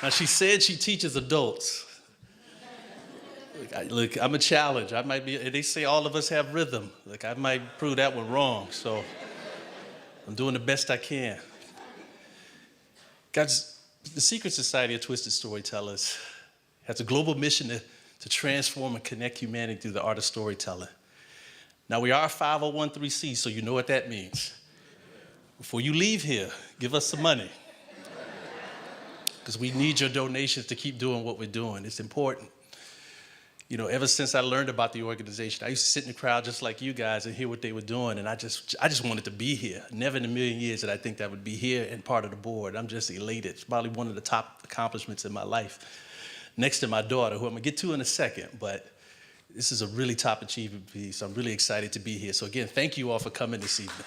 Now, she said she teaches adults. Look, I'm a challenge. I might be, they say all of us have rhythm. Look, I might prove that one wrong, so I'm doing the best I can. Guys, the Secret Society of Twisted Storytellers has a global mission to transform and connect humanity through the art of storytelling. Now, we are a 501(c), so you know what that means. Before you leave here, give us some money, because we need your donations to keep doing what we're doing. It's important. You know, ever since I learned about the organization, I used to sit in the crowd just like you guys and hear what they were doing, and I just wanted to be here. Never in a million years did I think that I would be here and part of the board. I'm just elated. It's probably one of the top accomplishments in my life, next to my daughter, who I'm gonna get to in a second, but this is a really top achievement piece. I'm really excited to be here. So again, thank you all for coming this evening.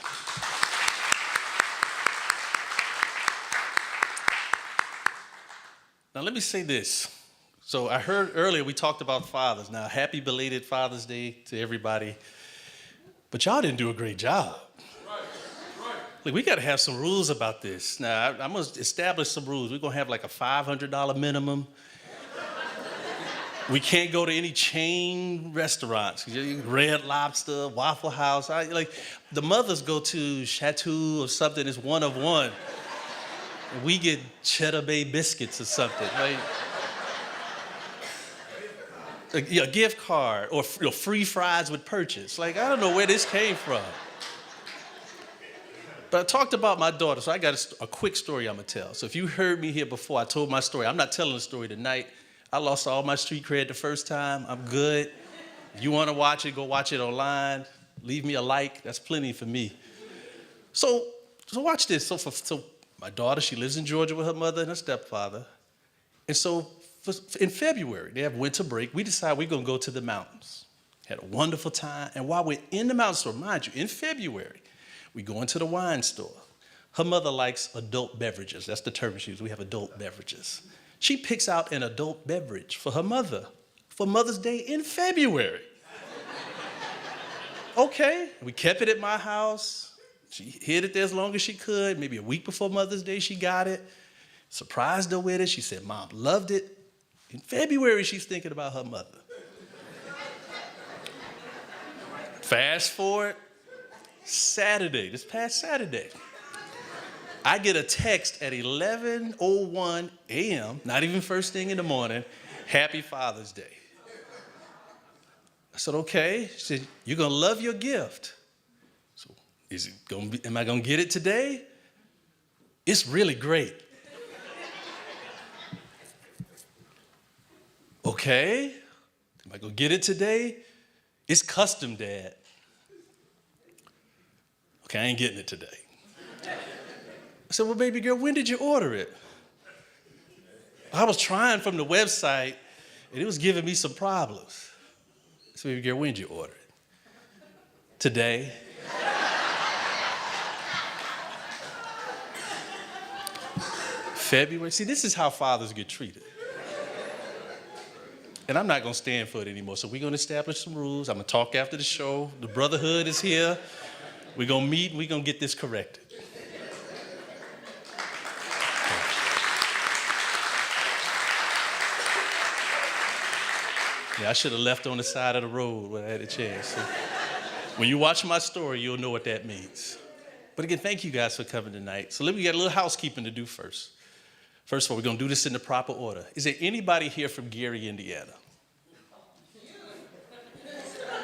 Now let me say this. So I heard earlier we talked about fathers. Now, happy belated Father's Day to everybody. But y'all didn't do a great job. Right. Look, we gotta have some rules about this. Now, I'm gonna establish some rules. We're gonna have like a $500 minimum. We can't go to any chain restaurants. Red Lobster, Waffle House. Like the mothers go to Chateau or something. It's one of one. And we get Cheddar Bay biscuits or something. Like a gift card or free fries with purchase. Like, I don't know where this came from. But I talked about my daughter, so I got a quick story I'm gonna tell. So if you heard me here before, I told my story. I'm not telling the story tonight. I lost all my street cred the first time. I'm good. If you want to watch it, go watch it online. Leave me a like. That's plenty for me. So watch this. So my daughter, she lives in Georgia with her mother and her stepfather. And so in February, they have winter break. We decide we're going to go to the mountains. Had a wonderful time. And while we're in the mountain store, mind you, in February, we go into the wine store. Her mother likes adult beverages. That's the term she uses. We have adult beverages. She picks out an adult beverage for her mother for Mother's Day in February. Okay, we kept it at my house. She hid it there as long as she could. Maybe a week before Mother's Day, she got it. Surprised her with it. She said, Mom loved it. In February, she's thinking about her mother. Fast forward, Saturday, this past Saturday. I get a text at 11:01 a.m., not even first thing in the morning, Happy Father's Day. I said, okay. She said, you're gonna love your gift. So is it gonna be, am I gonna get it today? It's really great. Okay, am I gonna get it today? It's custom, Dad. Okay, I ain't getting it today. I said, well, baby girl, when did you order it? I was trying from the website, and it was giving me some problems. I said, baby girl, when did you order it? Today. February. See, this is how fathers get treated. And I'm not going to stand for it anymore, so we're going to establish some rules. I'm going to talk after the show. The brotherhood is here. We're going to meet, and we're going to get this corrected. Yeah, I should have left on the side of the road when I had a chance. So when you watch my story, you'll know what that means. But again, thank you guys for coming tonight. So we got a little housekeeping to do first. First of all, we're going to do this in the proper order. Is there anybody here from Gary, Indiana?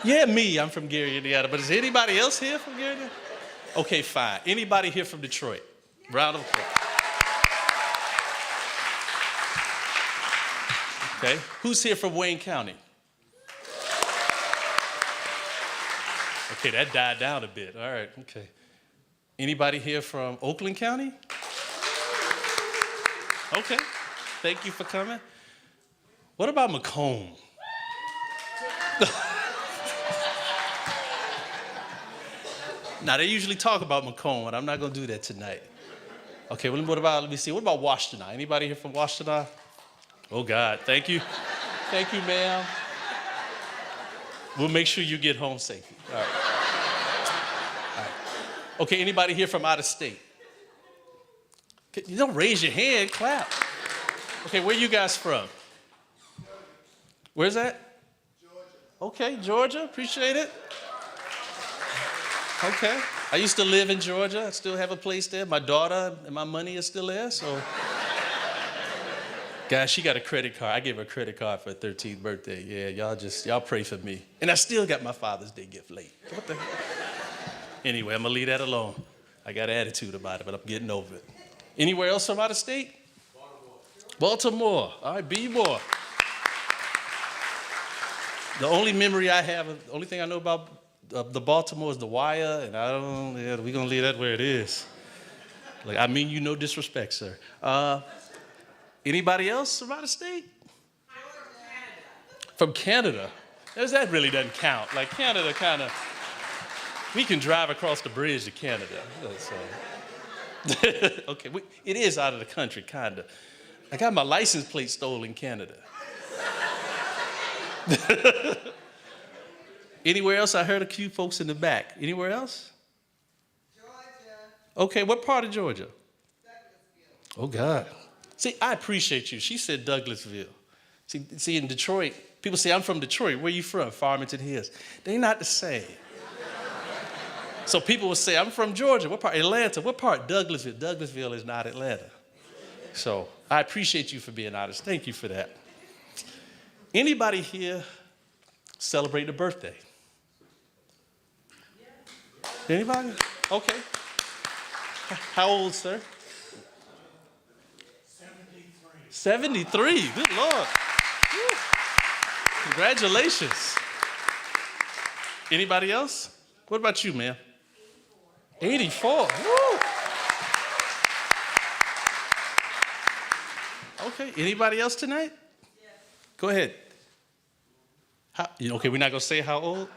Yeah, me. I'm from Gary, Indiana. But is there anybody else here from Gary, Indiana? Okay, fine. Anybody here from Detroit? Round of applause. Okay. Who's here from Wayne County? Okay, that died down a bit. All right, okay. Anybody here from Oakland County? Okay, thank you for coming. What about Macomb? Now, they usually talk about Macomb, and I'm not going to do that tonight. Okay, well, what about Washtenaw? Anybody here from Washtenaw? Oh, God, thank you. Thank you, ma'am. We'll make sure you get home safely. All right. All right. Okay, anybody here from out of state? You don't raise your hand, clap. Okay, where you guys from? Where's that? Georgia. Okay, Georgia, appreciate it. Okay, I used to live in Georgia. I still have a place there. My daughter and my money is still there, so. Guys, she got a credit card. I gave her a credit card for her 13th birthday. Yeah, y'all pray for me. And I still got my Father's Day gift late. What the hell? Anyway, I'm gonna leave that alone. I got an attitude about it, but I'm getting over it. Anywhere else from out of state? Baltimore. All right, be more. The only memory I have, the only thing I know about the Baltimore is the wire, and we're gonna leave that where it is. Like, I mean you no disrespect, sir. Anybody else from out of state? From Canada. That really doesn't count. Like, Canada kind of, we can drive across the bridge to Canada. So. Okay, it is out of the country, kind of. I got my license plate stolen in Canada. Anywhere else? I heard a few folks in the back. Anywhere else? Georgia. Okay, what part of Georgia? Douglasville. Oh, God. See, I appreciate you. She said Douglasville. See, in Detroit, people say, I'm from Detroit. Where you from? Farmington Hills. They're not the same. So people will say, I'm from Georgia. What part? Atlanta. What part? Douglasville. Douglasville is not Atlanta. So I appreciate you for being honest. Thank you for that. Anybody here celebrate a birthday? Anybody? Okay. How old, sir? 73. Good Lord. Woo. Congratulations. Anybody else? What about you, ma'am? 84. Woo. Okay. Anybody else tonight? Yes. Go ahead. Okay, we're not gonna say how old.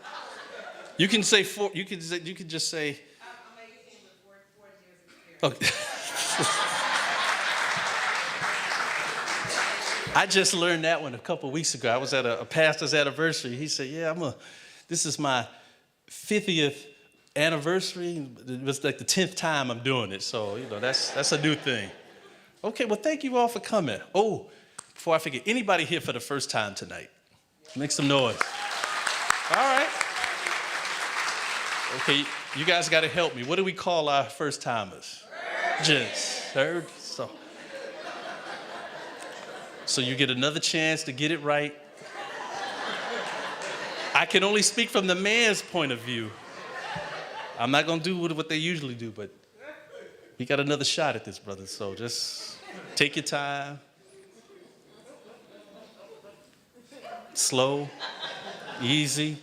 You can say four. You can just say. I'm 18 with 40 years experience. Okay. I just learned that one a couple weeks ago. I was at a pastor's anniversary. He said, yeah, this is my 50th anniversary. It was like the 10th time I'm doing it. So, that's a new thing. Okay, well, thank you all for coming. Oh, before I forget, anybody here for the first time tonight? Make some noise. All right. Okay, you guys got to help me. What do we call our first timers? Just heard. So you get another chance to get it right. I can only speak from the man's point of view. I'm not going to do what they usually do, but we got another shot at this, brother. So just take your time. Slow, easy,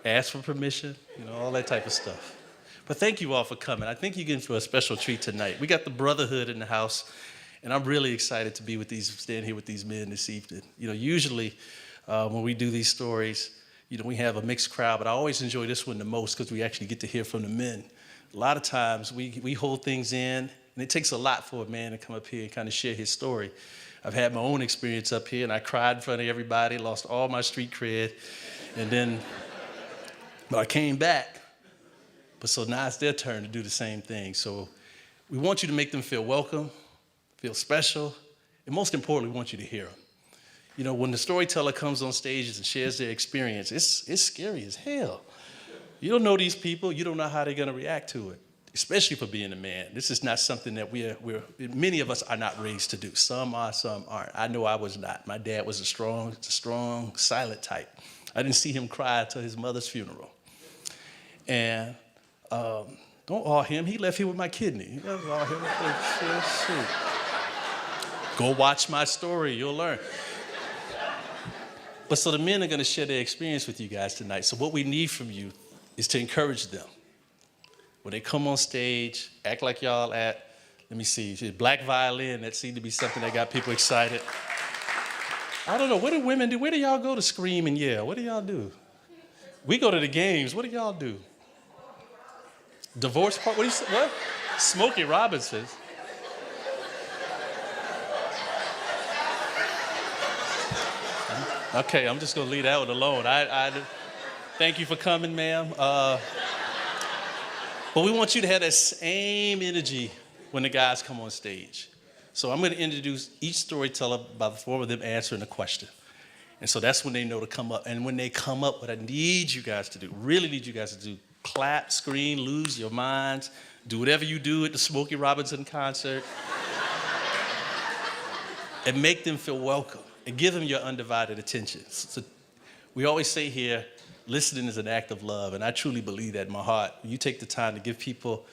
ask for permission, all that type of stuff. But thank you all for coming. I think you're getting for a special treat tonight. We got the brotherhood in the house. And I'm really excited to be stand here with these men this evening. Usually when we do these stories, we have a mixed crowd, but I always enjoy this one the most because we actually get to hear from the men. A lot of times we hold things in, and it takes a lot for a man to come up here and kind of share his story. I've had my own experience up here, and I cried in front of everybody, lost all my street cred, and then I came back. But so now it's their turn to do the same thing. So we want you to make them feel welcome, feel special, and most importantly, we want you to hear them. When the storyteller comes on stage and shares their experience, it's scary as hell. You don't know these people. You don't know how they're going to react to it, especially for being a man. This is not something that many of us are not raised to do. Some are, some aren't. I know I was not. My dad was a strong, silent type. I didn't see him cry until his mother's funeral. And don't awe him. He left here with my kidney. Awe him. Go watch my story, you'll learn. But so the men are going to share their experience with you guys tonight. So what we need from you is to encourage them. When they come on stage, act like y'all let me see, black violin, that seemed to be something that got people excited. I don't know, what do women do? Where do y'all go to scream and yell? What do y'all do? We go to the games, what do y'all do? Divorce part, what do you say, what? Smokey Robinson. Okay, I'm just going to leave that one alone. Thank you for coming, ma'am. But we want you to have that same energy when the guys come on stage. So I'm going to introduce each storyteller by the form of them answering a question. And so that's when they know to come up. And when they come up, what I need you guys to do, really need you guys to do, clap, scream, lose your minds, do whatever you do at the Smokey Robinson concert, and make them feel welcome, and give them your undivided attention. So we always say here, listening is an act of love, and I truly believe that in my heart. You take the time to give people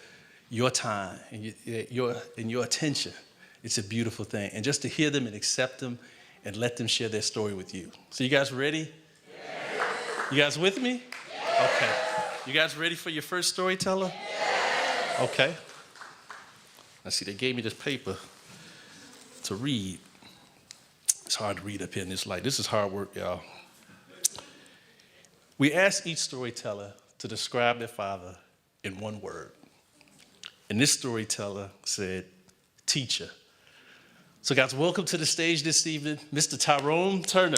your time and your attention. It's a beautiful thing. And just to hear them and accept them and let them share their story with you. So you guys ready? Yes. You guys with me? Yes. Okay. You guys ready for your first storyteller? Yes. Okay. I see they gave me this paper to read. It's hard to read up here in this light. This is hard work, y'all. We asked each storyteller to describe their father in one word. And this storyteller said, teacher. So guys, welcome to the stage this evening, Mr. Tyrome Turner.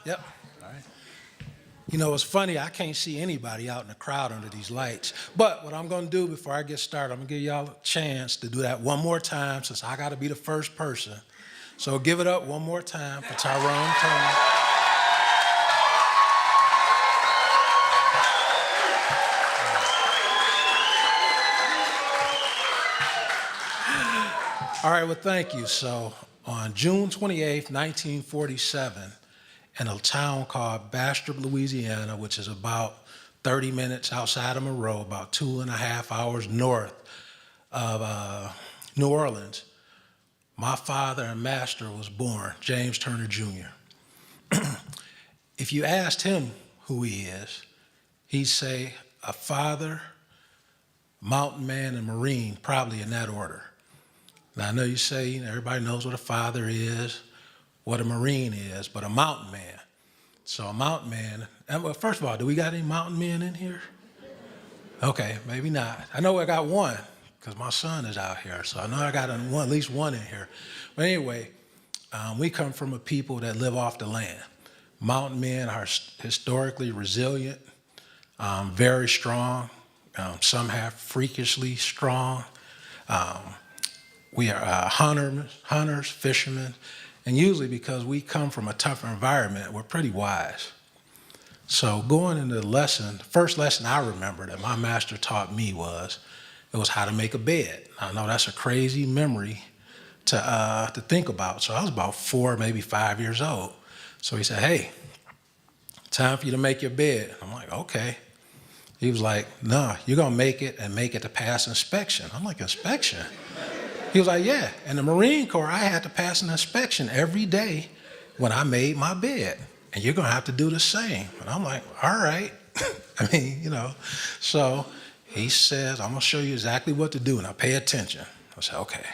Yep. All right. You know, it's funny, I can't see anybody out in the crowd under these lights. But what I'm going to do before I get started, I'm going to give y'all a chance to do that one more time since I got to be the first person. So give it up one more time for Tyrone Turner. All right, well, thank you. So on June 28th, 1947, in a town called Bastrop, Louisiana, which is about 30 minutes outside of Monroe, about 2.5 hours north of New Orleans, my father and master was born, James Turner Jr. If you asked him who he is, he'd say a father, mountain man, and Marine, probably in that order. Now, I know you say everybody knows what a father is, what a Marine is, but a mountain man. So a mountain man, and well, first of all, do we got any mountain men in here? Okay, maybe not. I know I got one, because my son is out here, so I know I got at least one in here. But anyway, we come from a people that live off the land. Mountain men are historically resilient, very strong. Some have freakishly strong. We are hunters, fishermen, and usually because we come from a tougher environment, we're pretty wise. So going into the lesson, the first lesson I remember that my master taught me was how to make a bed. I know that's a crazy memory to think about. So I was about 4, maybe 5 years old. So he said, hey, time for you to make your bed. I'm like, okay. He was like, no, you're gonna make it and make it to pass inspection. I'm like, inspection? He was like, yeah, in the Marine Corps, I had to pass an inspection every day when I made my bed, and you're gonna have to do the same. And I'm like, all right. I mean, you know. So he says, I'm gonna show you exactly what to do, now pay attention. I said, okay.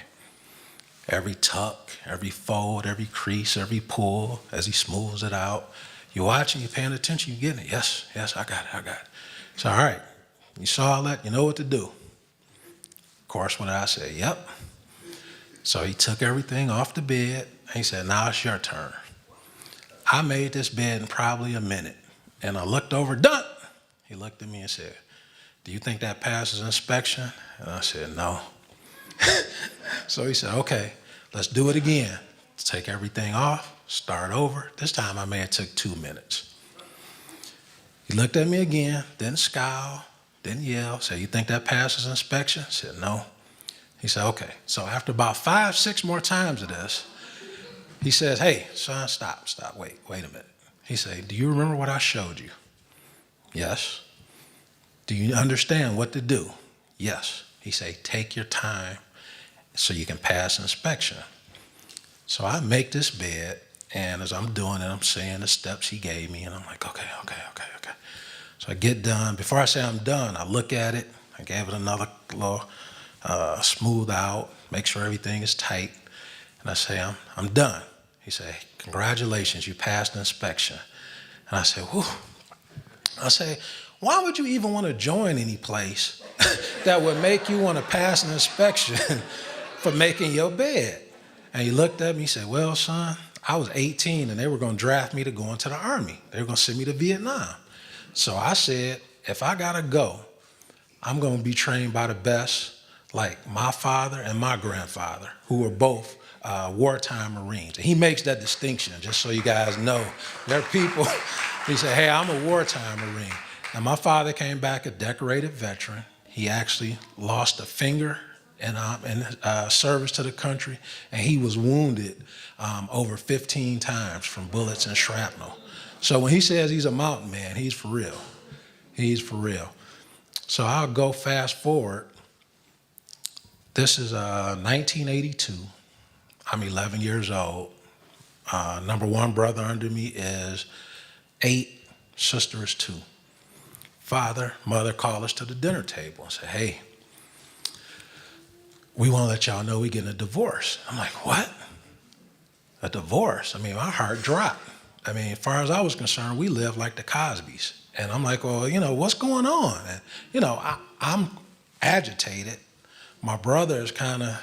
Every tuck, every fold, every crease, every pull, as he smooths it out. You're watching, you're paying attention, you're getting it. Yes, I got it. So, all right, you saw all that, you know what to do. Of course, when I said, yep. So he took everything off the bed, and he said, now it's your turn. I made this bed in probably a minute, and I looked over, done. He looked at me and said, do you think that passes inspection? And I said, no. So he said, okay, let's do it again. Take everything off, start over. This time I may have took 2 minutes. He looked at me again, didn't scowl, didn't yell, said, you think that passes inspection? I said, no. He said, okay. So after about 5, 6 more times of this, he says, hey, son, stop, wait a minute. He said, do you remember what I showed you? Yes. Do you understand what to do? Yes. He said, take your time so you can pass inspection. So I make this bed, and as I'm doing it, I'm saying the steps he gave me, and I'm like, okay. So I get done. Before I say I'm done, I look at it. I gave it another little smooth out, make sure everything is tight. And I say, I'm done. He said, congratulations, you passed the inspection. And I said, whew. I said, why would you even want to join any place that would make you want to pass an inspection for making your bed? And he looked at me, he said, well, son, I was 18 and they were going to draft me to go into the Army. They were going to send me to Vietnam. So I said, if I got to go, I'm going to be trained by the best, like my father and my grandfather, who were both wartime Marines. And he makes that distinction, just so you guys know. There are people, he said, hey, I'm a wartime Marine. And my father came back a decorated veteran. He actually lost a finger in service to the country, and he was wounded over 15 times from bullets and shrapnel. So when he says he's a mountain man, he's for real. He's for real. So I'll go fast forward. This is 1982. I'm 11 years old. Number one brother under me is 8, sister is 2. Father, mother call us to the dinner table and say, hey, we want to let y'all know we're getting a divorce. I'm like, what? A divorce? I mean, my heart dropped. I mean, as far as I was concerned, we lived like the Cosbys. And I'm like, well, what's going on? And, I'm agitated. My brother is kind of,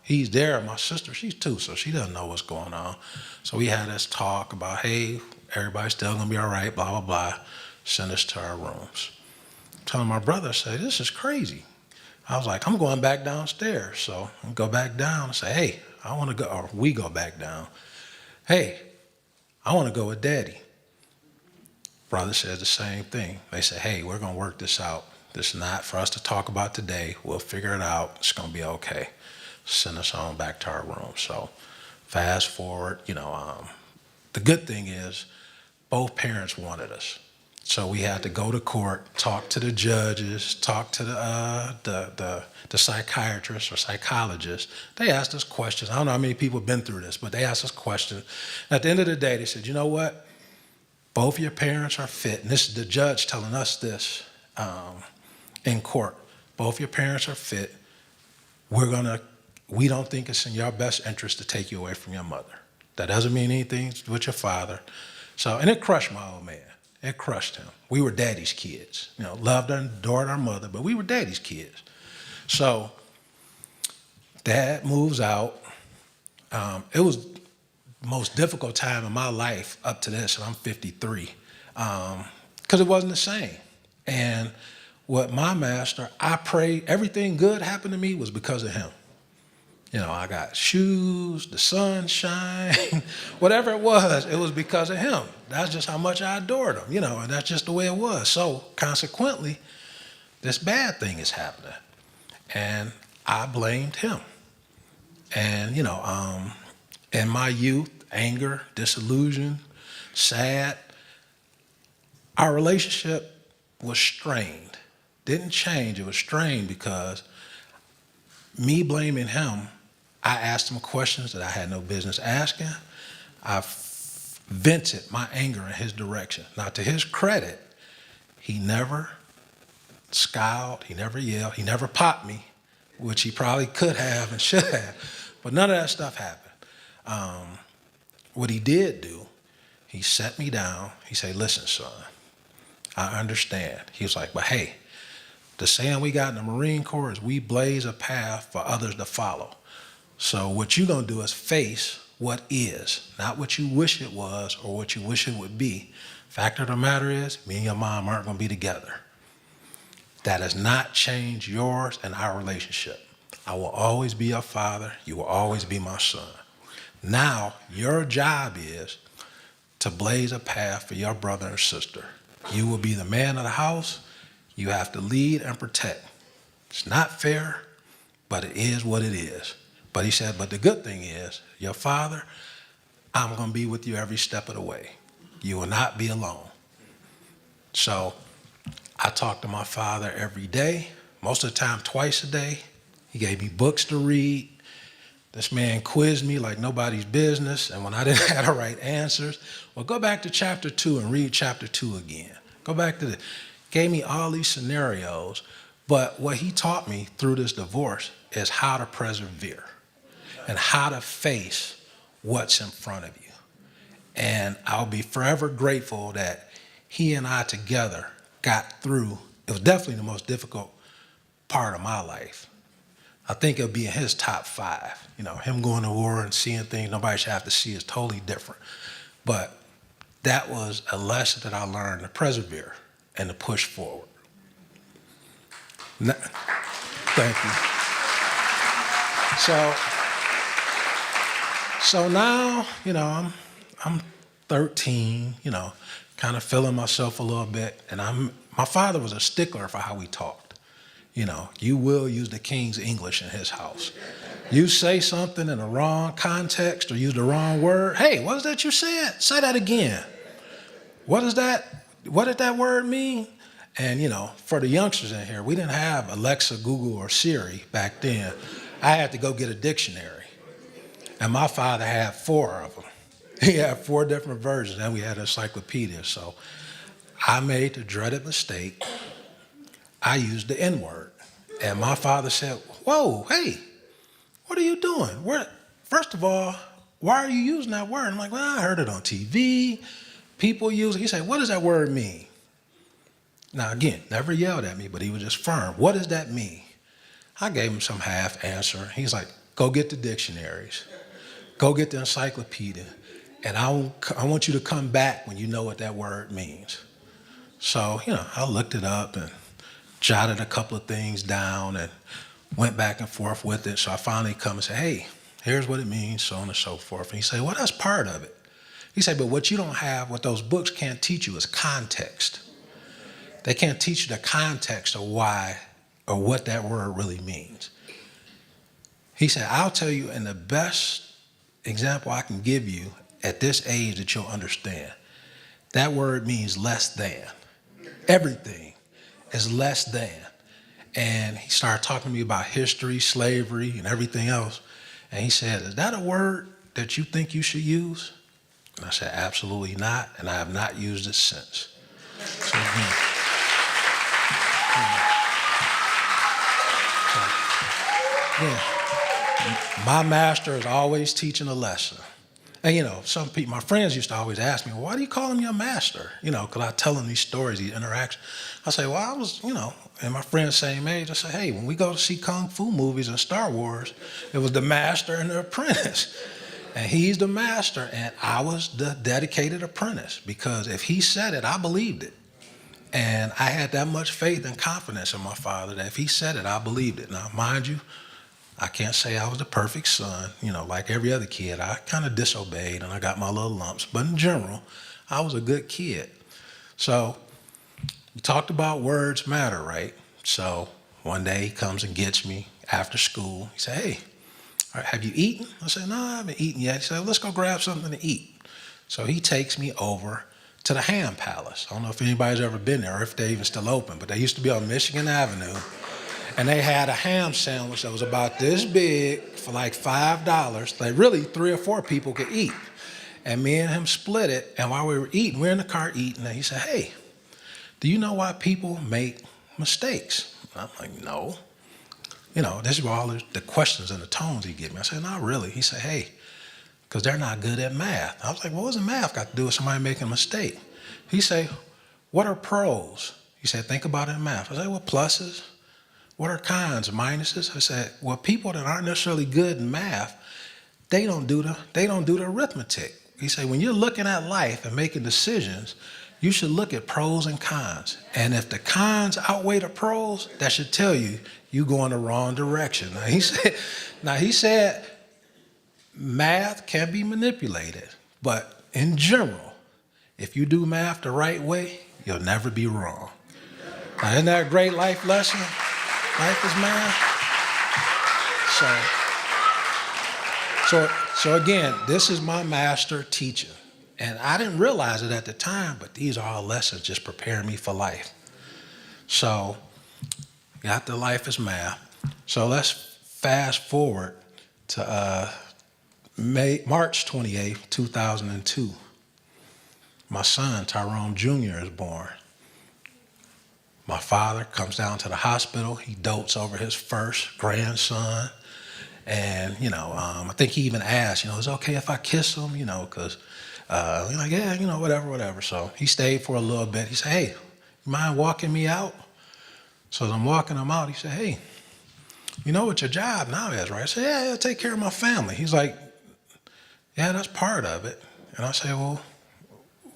he's there. My sister, she's 2, so she doesn't know what's going on. So we had this talk about, hey, everybody's still going to be all right, blah, blah, blah. Send us to our rooms. I'm telling my brother, I say, this is crazy. I was like, I'm going back downstairs. So I go back down and say, hey, I want to go, or we go back down. Hey, I want to go with Daddy. Brother says the same thing. They say, hey, we're going to work this out. This is not for us to talk about today. We'll figure it out. It's going to be okay. Send us on back to our room. So fast forward, the good thing is both parents wanted us. So we had to go to court, talk to the judges, talk to the psychiatrists or psychologists. They asked us questions. I don't know how many people have been through this, but they asked us questions. At the end of the day, they said, you know what? Both your parents are fit. And this is the judge telling us this in court. Both your parents are fit. We don't think it's in your best interest to take you away from your mother. That doesn't mean anything with your father. So, and it crushed my old man. It crushed him. We were daddy's kids. Loved and adored our mother, but we were daddy's kids. So dad moves out. It was the most difficult time in my life up to this, and I'm 53, because it wasn't the same. And with my master, I pray everything good happened to me was because of him. I got shoes, the sunshine, whatever it was because of him. That's just how much I adored him, and that's just the way it was. So consequently, this bad thing is happening. And I blamed him. And, in my youth, anger, disillusion, sad, our relationship was strained. Didn't change, it was strained because me blaming him, I asked him questions that I had no business asking. I vented my anger in his direction. Now, to his credit, he never scowled, he never yelled, he never popped me, which he probably could have and should have, but none of that stuff happened. What he did do, he sat me down, he said, listen, son, I understand. He was like, but hey, the saying we got in the Marine Corps is we blaze a path for others to follow. So what you're going to do is face what is, not what you wish it was or what you wish it would be. Fact of the matter is, me and your mom aren't going to be together. That does not change yours and our relationship. I will always be your father. You will always be my son. Now, your job is to blaze a path for your brother and sister. You will be the man of the house. You have to lead and protect. It's not fair, but it is what it is. But he said, but the good thing is, your father, I'm going to be with you every step of the way. You will not be alone. So I talk to my father every day, most of the time twice a day. He gave me books to read. This man quizzed me like nobody's business. And when I didn't have the right answers, well, go back to chapter 2 and read chapter 2 again. Go back to gave me all these scenarios. But what he taught me through this divorce is how to persevere and how to face what's in front of you. And I'll be forever grateful that he and I together got through. It was definitely the most difficult part of my life. I think it'll be in his top 5. You know, him going to war and seeing things nobody should have to see is totally different. But that was a lesson that I learned to persevere and to push forward. Thank you. So now, you know, I'm 13, you know, kind of feeling myself a little bit. And my father was a stickler for how we talked. You know, you will use the King's English in his house. You say something in the wrong context or use the wrong word. Hey, what is that you said? Say that again. What is that? What did that word mean? And, you know, for the youngsters in here, we didn't have Alexa, Google, or Siri back then. I had to go get a dictionary. And my father had 4 of them. He had 4 different versions, and we had an encyclopedia. So I made the dreaded mistake. I used the N-word. And my father said, whoa, hey, what are you doing? First of all, why are you using that word? I'm like, well, I heard it on TV. People use it. He said, what does that word mean? Now, again, never yelled at me, but he was just firm. What does that mean? I gave him some half answer. He's like, go get the dictionaries. Go get the encyclopedia. And I want you to come back when you know what that word means. So, you know, I looked it up and jotted a couple of things down and went back and forth with it. So I finally come and say, hey, here's what it means, so on and so forth. And he said, well, that's part of it. He said, but what you don't have, what those books can't teach you is context. They can't teach you the context of why or what that word really means. He said, I'll tell you in the best example I can give you at this age that you'll understand. That word means less than. Everything is less than. And he started talking to me about history, slavery, and everything else. And he said, is that a word that you think you should use? And I said, absolutely not, and I have not used it since. So, my master is always teaching a lesson. And, you know, some people, my friends used to always ask me, well, why do you call him your master? You know, because I tell them these stories, these interactions. I say, well, I was, you know, and my friends same age, I say, hey, when we go to see Kung Fu movies and Star Wars, it was the master and the apprentice. And he's the master, and I was the dedicated apprentice, because if he said it, I believed it. And I had that much faith and confidence in my father that if he said it, I believed it. Now, mind you, I can't say I was the perfect son. You know, like every other kid, I kind of disobeyed and I got my little lumps. But in general, I was a good kid. So we talked about words matter, right? So one day he comes and gets me after school. He said, hey, all right, have you eaten? I said, no, I haven't eaten yet. He said, let's go grab something to eat. So he takes me over to the Ham Palace. I don't know if anybody's ever been there or if they're even still open, but they used to be on Michigan Avenue. And they had a ham sandwich that was about this big for like $5. Like really 3 or 4 people could eat. And me and him split it. And while we were eating, we're in the car eating, and he said, hey, do you know why people make mistakes? And I'm like, no. You know, this is all the questions and the tones he gave me. I said, not really. He said, hey, because they're not good at math. I was like, well, what does math got to do with somebody making a mistake? He said, what are pros? He said, think about it in math. I said, well, pluses. What are cons, minuses? I said, well, people that aren't necessarily good in math, they don't do the arithmetic. He said, when you're looking at life and making decisions, you should look at pros and cons. And if the cons outweigh the pros, that should tell you you're going the wrong direction. Now he said math can be manipulated, but in general, if you do math the right way, you'll never be wrong. Now, isn't that a great life lesson? Life is math. So again, this is my master teacher. And I didn't realize it at the time, but these are all lessons just preparing me for life. So, got the life is math. So let's fast forward to March 28th, 2002. My son, Tyrone Jr., is born. My father comes down to the hospital. He dotes over his first grandson. And, I think he even asked, is it okay if I kiss him, because we're like, yeah, whatever. So he stayed for a little bit. He said, hey, you mind walking me out? So as I'm walking him out, he said, hey, you know what your job now is, right? I said, yeah, I take care of my family. He's like, yeah, that's part of it. And I say, well,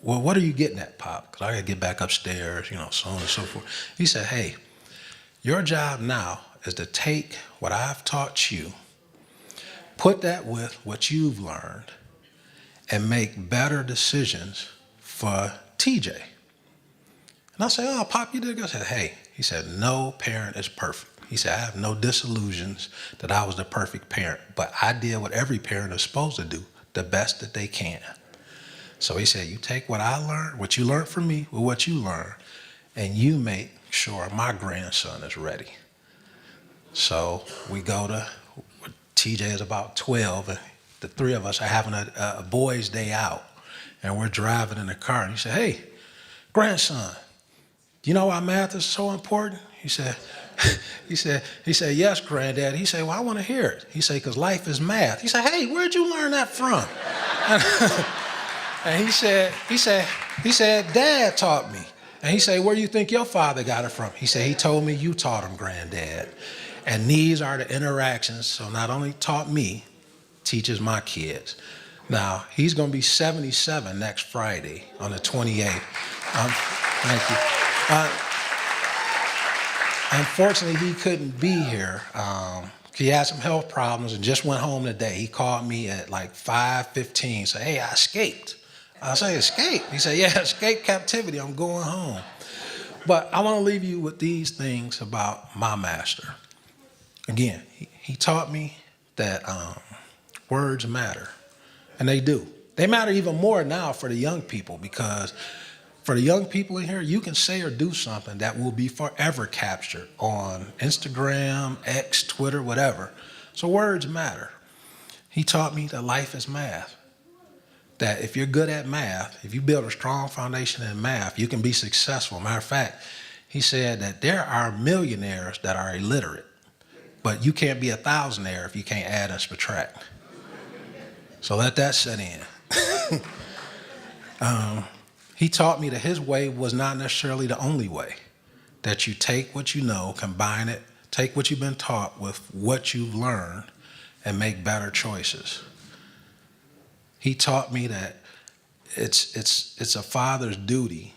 what are you getting at, Pop? Because I got to get back upstairs, so on and so forth. He said, hey, your job now is to take what I've taught you, put that with what you've learned, and make better decisions for TJ. And I say, oh, Pop, you did good. I said, hey, he said, no parent is perfect. He said, I have no disillusions that I was the perfect parent, but I did what every parent is supposed to do, the best that they can. So he said, you take what I learned, what you learned from me, with what you learned, and you make sure my grandson is ready. So we go to, TJ is about 12, and the three of us are having a boys' day out, and we're driving in the car, and he said, hey, grandson, do you know why math is so important? He said, yes, Granddad. He said, well, I want to hear it. He said, because life is math. He said, hey, where'd you learn that from? And he said, Dad taught me. And he said, where do you think your father got it from? He said, he told me you taught him, Granddad. And these are the interactions. So not only taught me, teaches my kids. Now, he's going to be 77 next Friday on the 28th. Thank you. Unfortunately, he couldn't be here. He had some health problems and just went home today. He called me at like 5:15, said, hey, I escaped. I said, escape? He said, yeah, escape captivity. I'm going home. But I want to leave you with these things about my master. Again, he taught me that words matter, and they do. They matter even more now for the young people, because for the young people in here, you can say or do something that will be forever captured on Instagram, X, Twitter, whatever. So words matter. He taught me that life is math. That if you're good at math, if you build a strong foundation in math, you can be successful. Matter of fact, he said that there are millionaires that are illiterate, but you can't be a thousandaire if you can't add and subtract. So let that set in. He taught me that his way was not necessarily the only way, that you take what you know, combine it, take what you've been taught with what you've learned, and make better choices. He taught me that it's a father's duty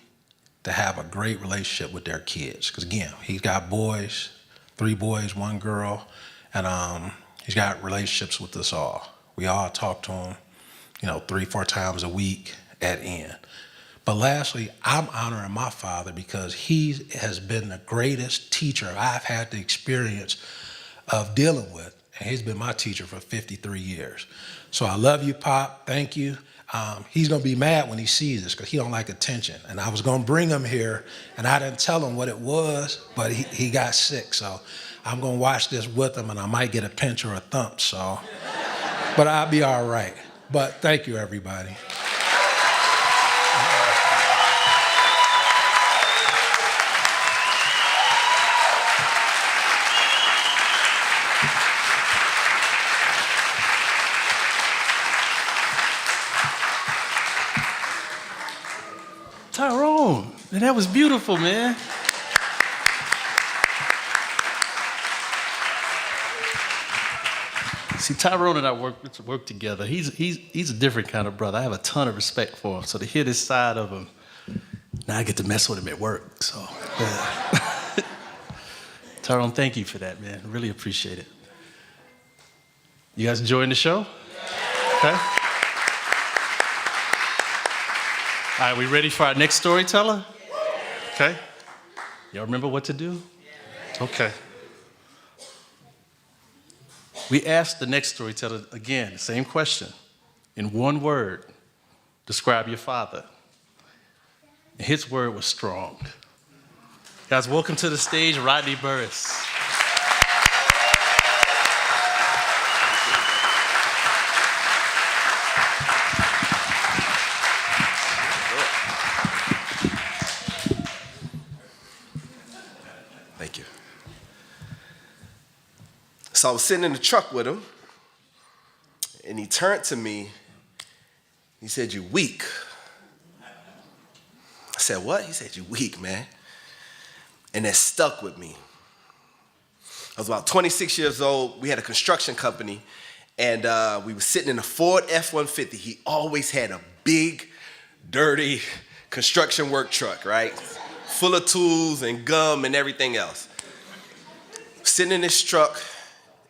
to have a great relationship with their kids. Because again, he's got boys, 3 boys, 1 girl, and he's got relationships with us all. We all talk to him, 3-4 times a week at end. But lastly, I'm honoring my father because he has been the greatest teacher I've had the experience of dealing with. And he's been my teacher for 53 years. So I love you, Pop. Thank you. He's going to be mad when he sees this because he don't like attention. And I was going to bring him here, and I didn't tell him what it was, but he got sick. So I'm going to watch this with him, and I might get a pinch or a thump. So, but I'll be all right. But thank you, everybody. Tyrone, man, that was beautiful, man. See, Tyrone and I work together. He's a different kind of brother. I have a ton of respect for him. So to hear this side of him, now I get to mess with him at work. So, yeah. Tyrone, thank you for that, man. Really appreciate it. You guys enjoying the show? Okay. All right, we ready for our next storyteller? Okay. Y'all remember what to do? Okay. We asked the next storyteller again, the same question. In one word, describe your father. And his word was strong. Guys, welcome to the stage, Rodney Burris. So I was sitting in the truck with him, turned to me. He said, "You weak." I said, "What?" He said, "You weak, man." And that stuck with me. I was about 26 years old. We had a construction company, and we were sitting in a Ford F-150. He always had a big, dirty construction work truck, right? Full of tools and gum and everything else. Sitting in this truck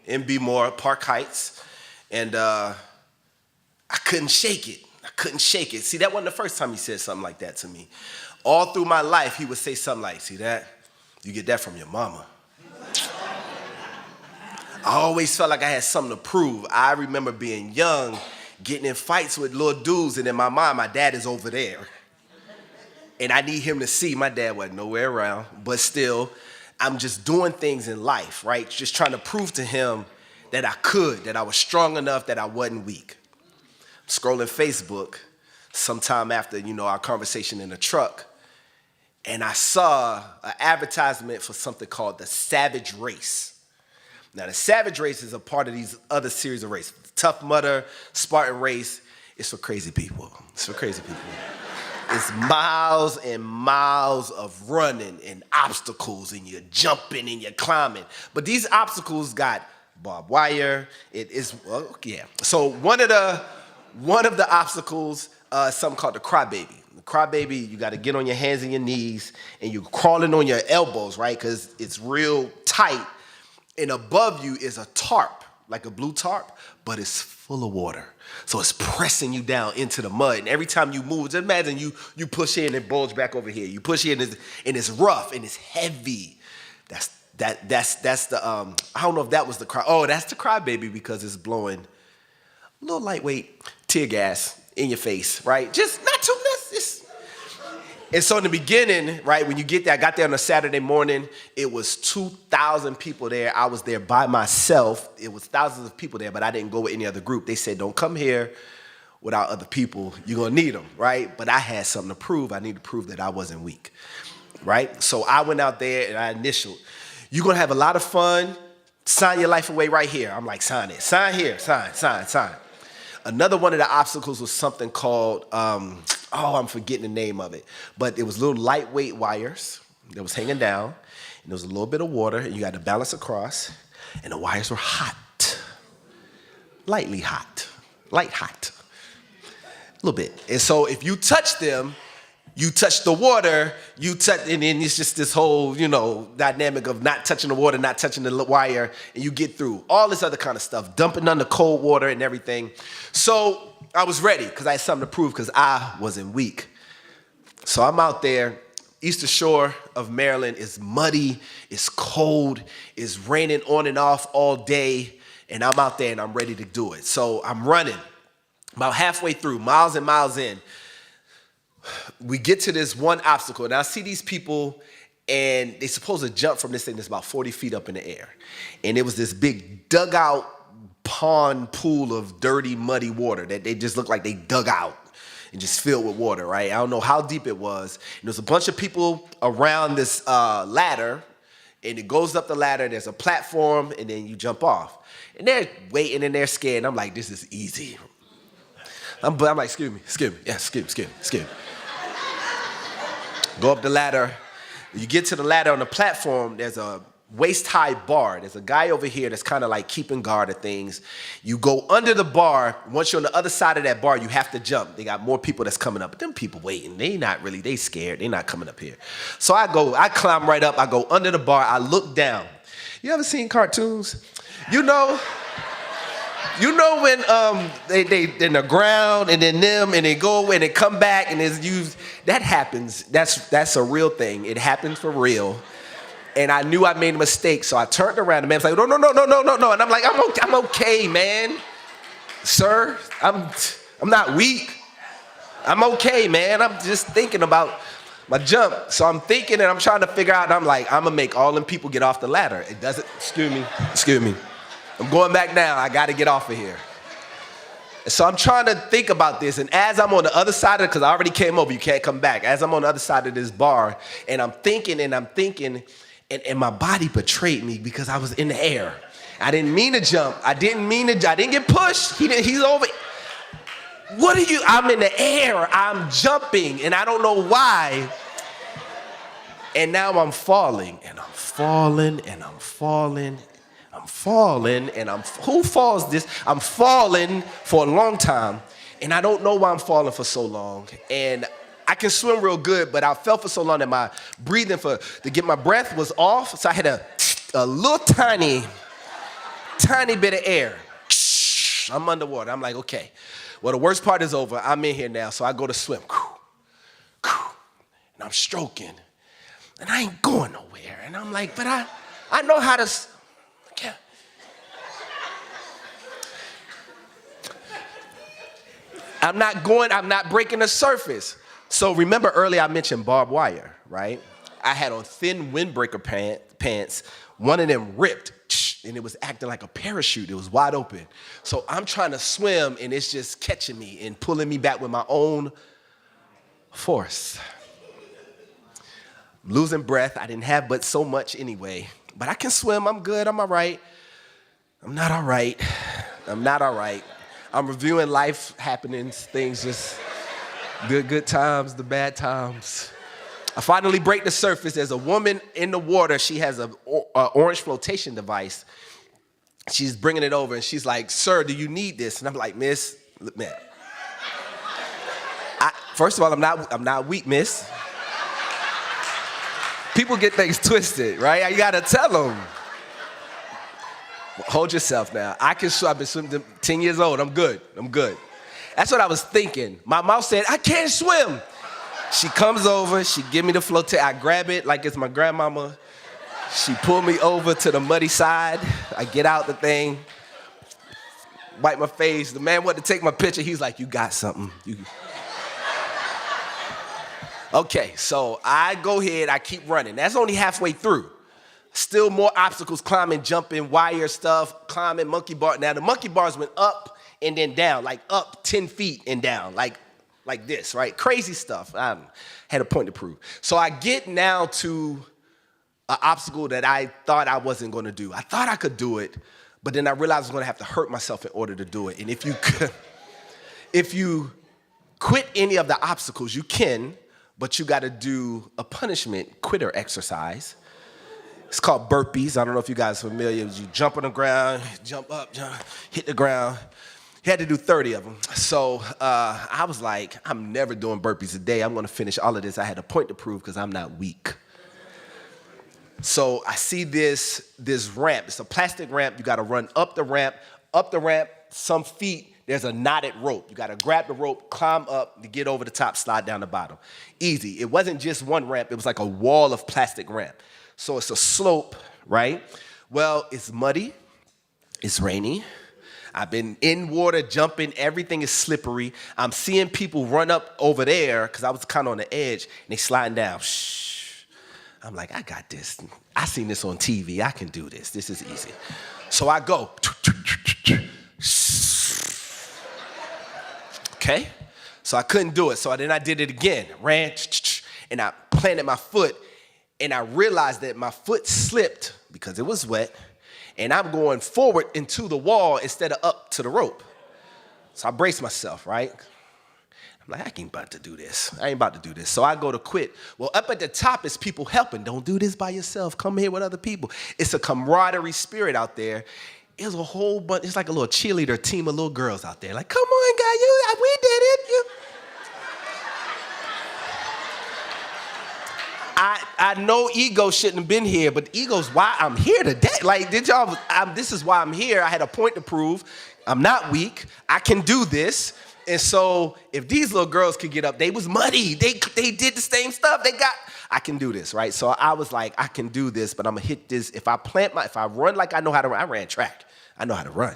in B-More, Park Heights, and I couldn't shake it. I couldn't shake it. See, that wasn't the first time he said something like that to me. All through my life, he would say something like, "See that? You get that from your mama." I always felt like I had something to prove. I remember being young, getting in fights with little dudes, and in my mind, my dad is over there. And I need him to see. My dad wasn't nowhere around, but still, I'm just doing things in life, right? Just trying to prove to him that I could, that I was strong enough, that I wasn't weak. Scrolling Facebook sometime after, our conversation in the truck, and I saw an advertisement for something called the Savage Race. Now, the Savage Race is a part of these other series of races. Tough Mudder, Spartan Race, it's for crazy people. It's for crazy people. It's miles and miles of running and obstacles, and you're jumping and you're climbing. But these obstacles got barbed wire. It is, well, yeah. So one of the obstacles is something called the crybaby. The crybaby, you got to get on your hands and your knees, and you're crawling on your elbows, right? Because it's real tight. And above you is a tarp, like a blue tarp, but it's full of water. So it's pressing you down into the mud. And every time you move, just imagine you push in and bulge back over here. You push in and it's rough and it's heavy. That's the I don't know if that was the cry. Oh, that's the crybaby because it's blowing a little lightweight tear gas in your face, right? Just not too much. And so in the beginning, right, when you get there, I got there on a Saturday morning. It was 2,000 people there. I was there by myself. It was thousands of people there, but I didn't go with any other group. They said, "Don't come here without other people. You're going to need them," right? But I had something to prove. I need to prove that I wasn't weak, right? So I went out there and I initialed. "You're going to have a lot of fun. Sign your life away right here." I'm like, "Sign it. Sign here. Sign. Another one of the obstacles was something called, I'm forgetting the name of it. But it was little lightweight wires that was hanging down. And there was a little bit of water, and you had to balance across. And the wires were hot. Lightly hot. Light hot. A little bit. And so if you touch them, you touch the water, and then it's just this whole, dynamic of not touching the water, not touching the wire, and you get through. All this other kind of stuff, dumping under cold water and everything. So I was ready because I had something to prove because I wasn't weak. So I'm out there. Eastern Shore of Maryland is muddy, it's cold, it's raining on and off all day, and I'm out there and I'm ready to do it. So I'm running about halfway through, miles and miles in. We get to this one obstacle, and I see these people, and they're supposed to jump from this thing that's about 40 feet up in the air. And it was this big dugout pond pool of dirty, muddy water that they just looked like they dug out and just filled with water, right? I don't know how deep it was. And there's a bunch of people around this ladder, and it goes up the ladder, there's a platform, and then you jump off. And they're waiting, and they're scared, and I'm like, this is easy. I'm like, excuse me. Yeah, excuse me. Go up the ladder. You get to the ladder on the platform, there's a waist-high bar. There's a guy over here that's kind of like keeping guard of things. You go under the bar. Once you're on the other side of that bar, you have to jump. They got more people that's coming up. But them people waiting, they scared. They not coming up here. So I climb right up. I go under the bar. I look down. You ever seen cartoons? You know when they in the ground and then them and they go and they come back and it's used. That happens. That's a real thing. It happens for real. And I knew I made a mistake, so I turned around. The man was like, no. And I'm like, I'm okay, man. Sir, I'm not weak. I'm okay, man. I'm just thinking about my jump. So I'm thinking and I'm trying to figure out, and I'm like, I'm going to make all them people get off the ladder. It doesn't, excuse me. I'm going back now. I got to get off of here. So I'm trying to think about this, and as I'm on the other side of it, because I already came over, you can't come back. As I'm on the other side of this bar, and I'm thinking, and my body betrayed me because I was in the air. I didn't mean to jump. I didn't get pushed. He's over. I'm in the air. I'm jumping, and I don't know why. And now I'm falling, and I'm falling, and I'm falling. I'm falling, and who falls this? I'm falling for a long time, and I don't know why I'm falling for so long. And I can swim real good, but I fell for so long that my breathing to get my breath was off, so I had a little tiny bit of air. I'm underwater. I'm like, okay, well, the worst part is over. I'm in here now, so I go to swim. And I'm stroking, and I ain't going nowhere. And I'm like, but I know how to. I'm not breaking the surface. So remember earlier I mentioned barbed wire, right? I had on thin windbreaker pants. One of them ripped, and it was acting like a parachute. It was wide open. So I'm trying to swim, and it's just catching me and pulling me back with my own force. I'm losing breath. I didn't have but so much anyway. But I can swim. I'm good. I'm all right. I'm not all right. I'm not all right. I'm reviewing life happenings, things just the good times, the bad times. I finally break the surface. There's a woman in the water. She has an orange flotation device. She's bringing it over, and she's like, "Sir, do you need this?" And I'm like, "Miss, man. First of all, I'm not weak, miss. People get things twisted, right? You gotta tell them. Hold yourself now. I've been swimming 10 years old. I'm good. That's what I was thinking. My mouth said, I can't swim. She comes over. She give me the flotation. I grab it like it's my grandmama. She pulled me over to the muddy side. I get out the thing, wipe my face. The man wanted to take my picture. He's like, you got something. Okay, so I go ahead. I keep running. That's only halfway through. Still more obstacles, climbing, jumping, wire stuff, climbing, monkey bar. Now, the monkey bars went up and then down, like up 10 feet and down, like this, right? Crazy stuff. I had a point to prove. So I get now to an obstacle that I thought I wasn't going to do. I thought I could do it, but then I realized I was going to have to hurt myself in order to do it. And if you quit any of the obstacles, you can, but you got to do a punishment quitter exercise. It's called burpees. I don't know if you guys are familiar. You jump on the ground, jump up, hit the ground. You had to do 30 of them. So I was like, I'm never doing burpees today. I'm going to finish all of this. I had a point to prove because I'm not weak. So I see this ramp. It's a plastic ramp. You got to run up the ramp, some feet. There's a knotted rope. You got to grab the rope, climb up to get over the top, slide down the bottom. Easy. It wasn't just one ramp. It was like a wall of plastic ramp. So it's a slope, right? Well, it's muddy. It's rainy. I've been in water, jumping. Everything is slippery. I'm seeing people run up over there because I was kind of on the edge, and they sliding down. Shh. I'm like, I got this. I seen this on TV. I can do this. This is easy. So I go. Okay? So I couldn't do it. So then I did it again. Ran, and I planted my foot. And I realized that my foot slipped because it was wet, and I'm going forward into the wall instead of up to the rope. So I braced myself, right? I'm like, I ain't about to do this. So I go to quit. Well, up at the top is people helping. Don't do this by yourself. Come here with other people. It's a camaraderie spirit out there. It was a whole bunch. It's like a little cheerleader team of little girls out there. Like, come on, guy, we did it. I know ego shouldn't have been here, but ego's why I'm here today. Like, this is why I'm here. I had a point to prove. I'm not weak. I can do this. And so if these little girls could get up, they was muddy. They did the same stuff. I can do this, right? So I was like, I can do this, but I'm gonna hit this. If I run like I know how to run, I ran track. I know how to run.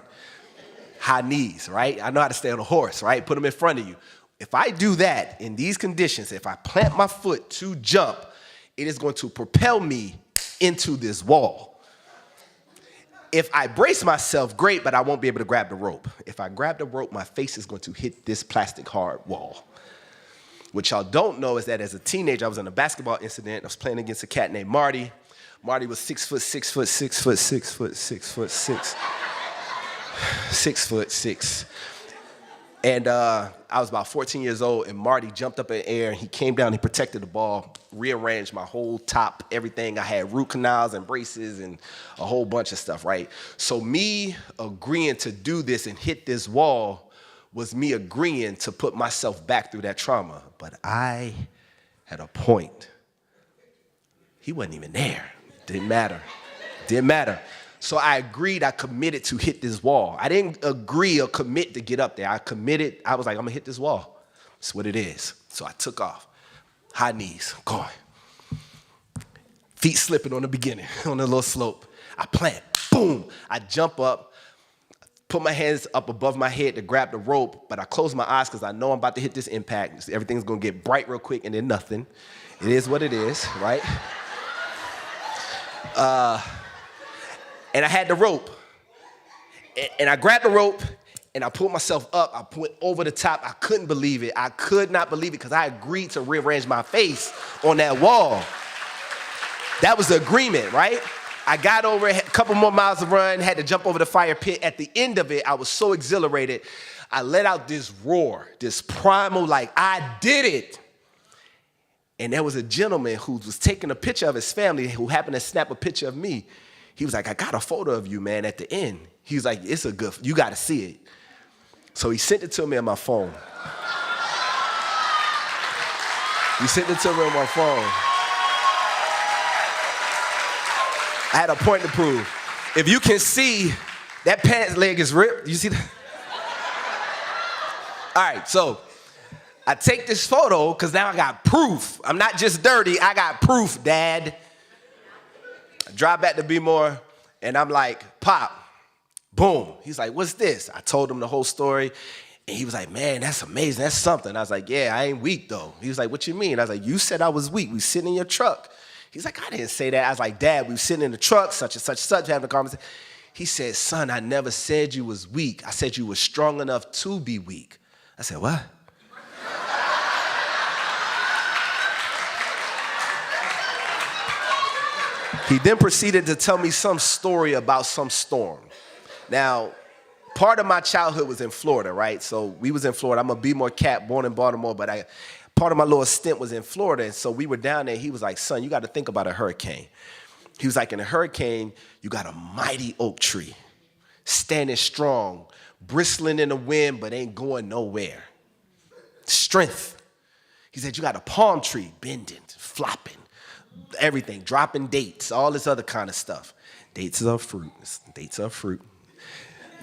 High knees, right? I know how to stay on a horse, right? Put them in front of you. If I do that in these conditions, if I plant my foot to jump, it is going to propel me into this wall. If I brace myself, great, but I won't be able to grab the rope. If I grab the rope, my face is going to hit this plastic hard wall. What y'all don't know is that as a teenager, I was in a basketball incident. I was playing against a cat named Marty. Marty was 6 foot, 6 foot, 6 foot, 6 foot, 6 foot, 6'6". And I was about 14 years old, and Marty jumped up in the air, and he came down, he protected the ball, rearranged my whole top, everything. I had root canals and braces and a whole bunch of stuff, right? So me agreeing to do this and hit this wall was me agreeing to put myself back through that trauma. But I had a point. He wasn't even there. Didn't matter. Didn't matter. So I agreed, I committed to hit this wall. I didn't agree or commit to get up there. I committed, I was like, I'm gonna hit this wall. That's what it is. So I took off. High knees, going. Feet slipping on the beginning, on the little slope. I plant, boom. I jump up, put my hands up above my head to grab the rope, but I close my eyes because I know I'm about to hit this impact. Everything's gonna get bright real quick and then nothing. It is what it is, right? And I had the rope. And I grabbed the rope, and I pulled myself up. I went over the top. I couldn't believe it. I could not believe it because I agreed to rearrange my face on that wall. That was the agreement, right? I got over it, a couple more miles to run, had to jump over the fire pit. At the end of it, I was so exhilarated. I let out this roar, this primal, like, I did it. And there was a gentleman who was taking a picture of his family who happened to snap a picture of me. He was like, I got a photo of you, man, at the end. He was like, it's a good, you got to see it. So he sent it to me on my phone. He sent it to me on my phone. I had a point to prove. If you can see, that pants leg is ripped. You see that? All right, so I take this photo because now I got proof. I'm not just dirty, I got proof, Dad. I drive back to B-More, and I'm like, Pop, boom. He's like, what's this? I told him the whole story, and he was like, man, that's amazing, that's something. I was like, yeah, I ain't weak, though. He was like, what you mean? I was like, you said I was weak. We sitting in your truck. He's like, I didn't say that. I was like, Dad, we were sitting in the truck, such and such, having a conversation. He said, son, I never said you was weak. I said you were strong enough to be weak. I said, what? He then proceeded to tell me some story about some storm. Now, part of my childhood was in Florida, right? So we was in Florida. I'm a B-More cat, born in Baltimore, but part of my little stint was in Florida. And so we were down there. He was like, son, you got to think about a hurricane. He was like, in a hurricane, you got a mighty oak tree, standing strong, bristling in the wind, but ain't going nowhere. Strength. He said, you got a palm tree, bending, flopping, everything, dropping dates, all this other kind of stuff. Dates are fruit. Dates are fruit.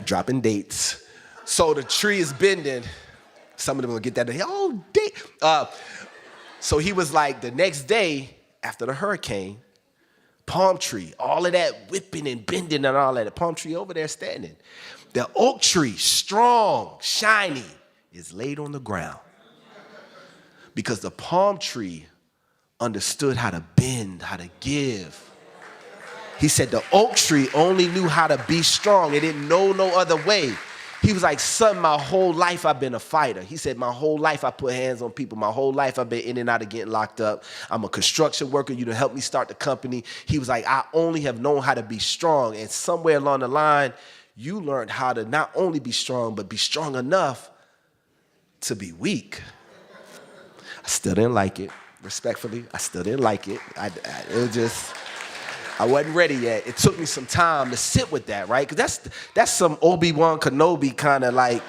Dropping dates. So the tree is bending. Some of them will get that. Oh, date. So he was like, the next day after the hurricane, palm tree, all of that whipping and bending and all that. The palm tree over there standing. The oak tree, strong, shiny, is laid on the ground. Because the palm tree understood how to bend, how to give. He said the oak tree only knew how to be strong. It didn't know no other way. He was like, son, my whole life I've been a fighter. He said, my whole life I put hands on people. My whole life I've been in and out of getting locked up. I'm a construction worker. You done helped me start the company. He was like, I only have known how to be strong. And somewhere along the line, you learned how to not only be strong, but be strong enough to be weak. I still didn't like it. Respectfully, I still didn't like it. It was just, I wasn't ready yet. It took me some time to sit with that, right? Because that's some Obi-Wan Kenobi kind of like,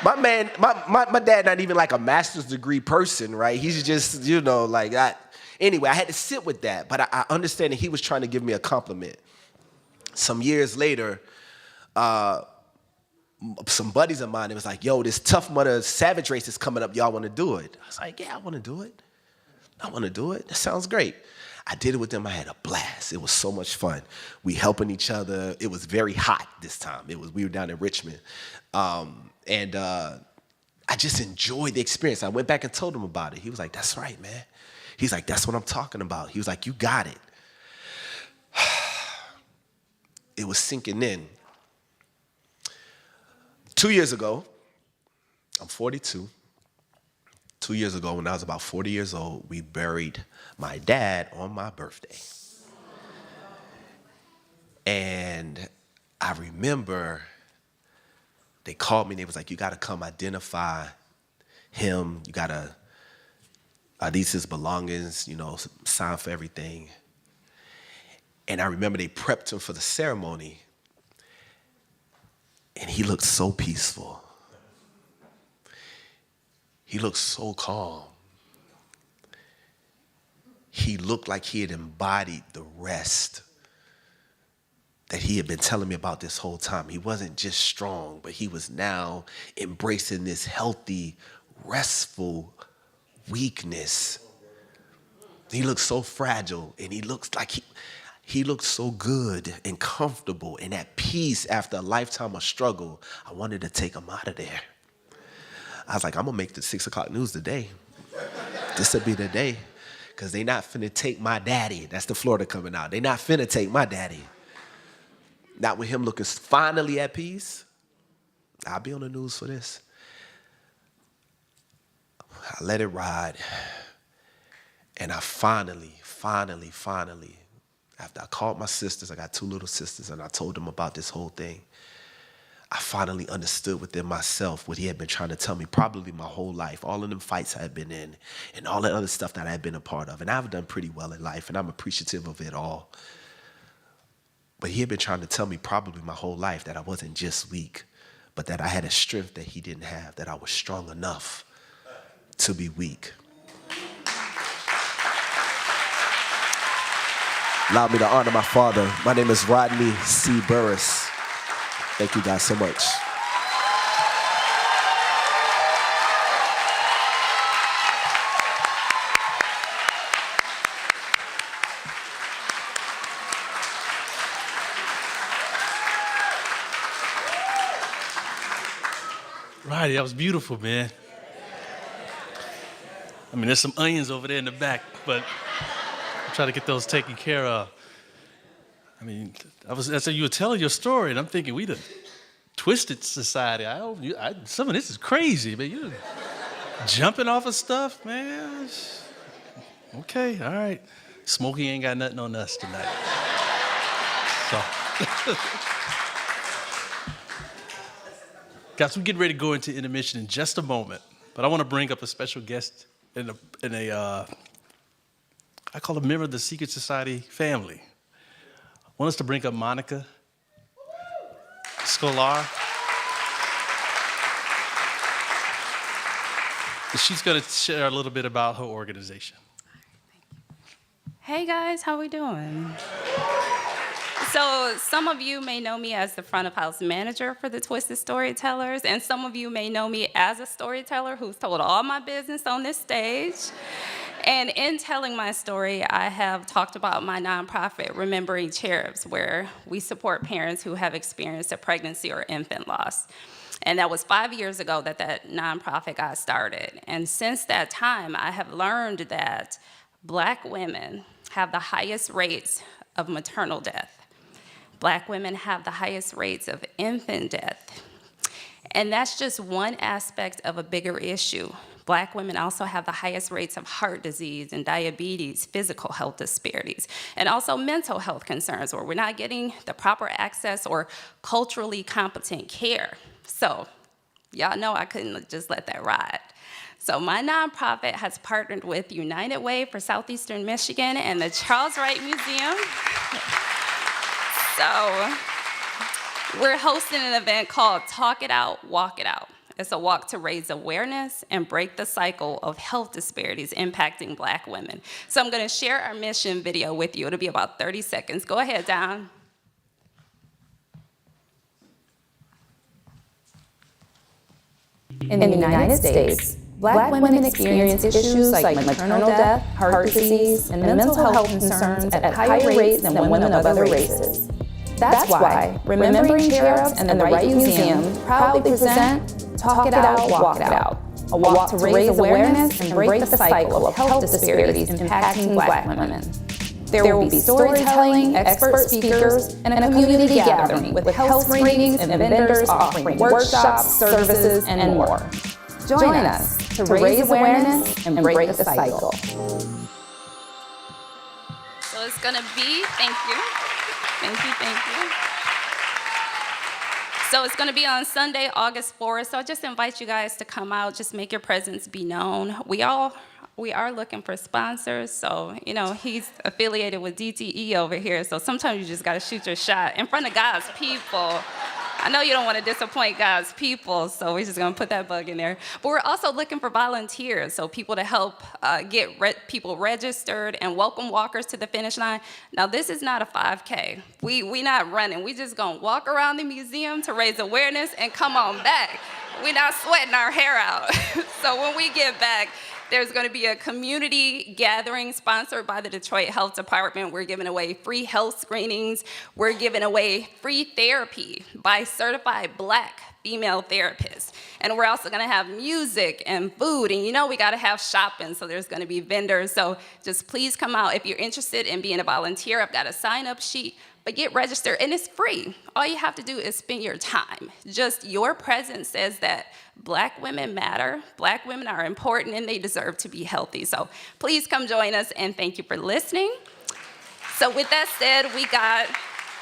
my dad not even like a master's degree person, right? He's just, like that. Anyway, I had to sit with that, but I understand that he was trying to give me a compliment. Some years later, some buddies of mine, it was like, yo, this Tough Mudder Savage race is coming up. Y'all want to do it? I was like, yeah, I want to do it. I want to do it. That sounds great. I did it with them. I had a blast. It was so much fun. We helping each other. It was very hot this time. We were down in Richmond. And I just enjoyed the experience. I went back and told him about it. He was like, that's right, man. He's like, that's what I'm talking about. He was like, you got it. It was sinking in. 2 years ago, I'm 42. 2 years ago, when I was about 40 years old, we buried my dad on my birthday. And I remember they called me and they was like, you gotta come identify him. You gotta, these his belongings, you know, sign for everything. And I remember they prepped him for the ceremony. And he looked so peaceful. He looked so calm. He looked like he had embodied the rest that he had been telling me about this whole time. He wasn't just strong, but he was now embracing this healthy, restful weakness. He looked so fragile, and he looks like he looked so good and comfortable and at peace after a lifetime of struggle. I wanted to take him out of there. I was like, I'm gonna make the 6 o'clock news today. This'll be the day. Because they not finna take my daddy. That's the Florida coming out. They not finna take my daddy. Not with him looking finally at peace. I'll be on the news for this. I let it ride. And I finally, after I called my sisters, I got 2 little sisters, and I told them about this whole thing. I finally understood within myself what he had been trying to tell me probably my whole life, all of them fights I had been in and all that other stuff that I had been a part of. And I've done pretty well in life, and I'm appreciative of it all. But he had been trying to tell me probably my whole life that I wasn't just weak, but that I had a strength that he didn't have, that I was strong enough to be weak. Allow me to honor my father. My name is Rodney C. Burris. Thank you guys so much. Right, that was beautiful, man. I mean, there's some onions over there in the back, but I'm trying to get those taken care of. I mean, as you were telling your story, and I'm thinking, we the twisted society. Some of this is crazy, man. You're jumping off of stuff, man. Okay, all right. Smokey ain't got nothing on us tonight. So, guys, we're getting ready to go into intermission in just a moment, but I want to bring up a special guest in a I call a member of the Secret Society family. I want us to bring up Monica Scholar. She's going to share a little bit about her organization. Hey guys, how we doing? So some of you may know me as the front of house manager for the Twisted Storytellers, and some of you may know me as a storyteller who's told all my business on this stage. And in telling my story, I have talked about my nonprofit, Remembering Cherubs, where we support parents who have experienced a pregnancy or infant loss. And that was 5 years ago that nonprofit got started. And since that time, I have learned that Black women have the highest rates of maternal death. Black women have the highest rates of infant death. And that's just one aspect of a bigger issue. Black women also have the highest rates of heart disease and diabetes, physical health disparities, and also mental health concerns where we're not getting the proper access or culturally competent care. So y'all know I couldn't just let that ride. So my nonprofit has partnered with United Way for Southeastern Michigan and the Charles Wright Museum. So we're hosting an event called Talk It Out, Walk It Out. It's a walk to raise awareness and break the cycle of health disparities impacting Black women. So I'm going to share our mission video with you. It'll be about 30 seconds. Go ahead, Don. In the United States, Black women experience issues like maternal death, heart disease, and mental health concerns at higher rates than women of other races. That's why Remembering Cherubs and the Wright Museum proudly present Talk It Out, Walk It Out, a walk to raise awareness and break the cycle of health disparities impacting Black women. There will be storytelling, expert speakers, and a community gathering with health screenings and vendors offering workshops, services, and more. Join us to raise awareness and break the cycle. So it's gonna be, thank you. So it's gonna be on Sunday, August 4th. So I just invite you guys to come out, just make your presence be known. We are looking for sponsors. So, he's affiliated with DTE over here. So sometimes you just gotta shoot your shot in front of God's people. I know you don't want to disappoint God's people, so we're just going to put that bug in there. But we're also looking for volunteers, so people to help get people registered and welcome walkers to the finish line. Now, this is not a 5K. We not running. We just going to walk around the museum to raise awareness and come on back. We're not sweating our hair out. So when we get back, there's going to be a community gathering sponsored by the Detroit Health Department. We're giving away free health screenings. We're giving away free therapy by certified Black female therapists. And we're also going to have music and food. And we got to have shopping, so there's going to be vendors. So just please come out. If you're interested in being a volunteer, I've got a sign-up sheet. But get registered, and it's free. All you have to do is spend your time. Just your presence says that Black women matter, Black women are important, and they deserve to be healthy. So please come join us, and thank you for listening. So with that said, we got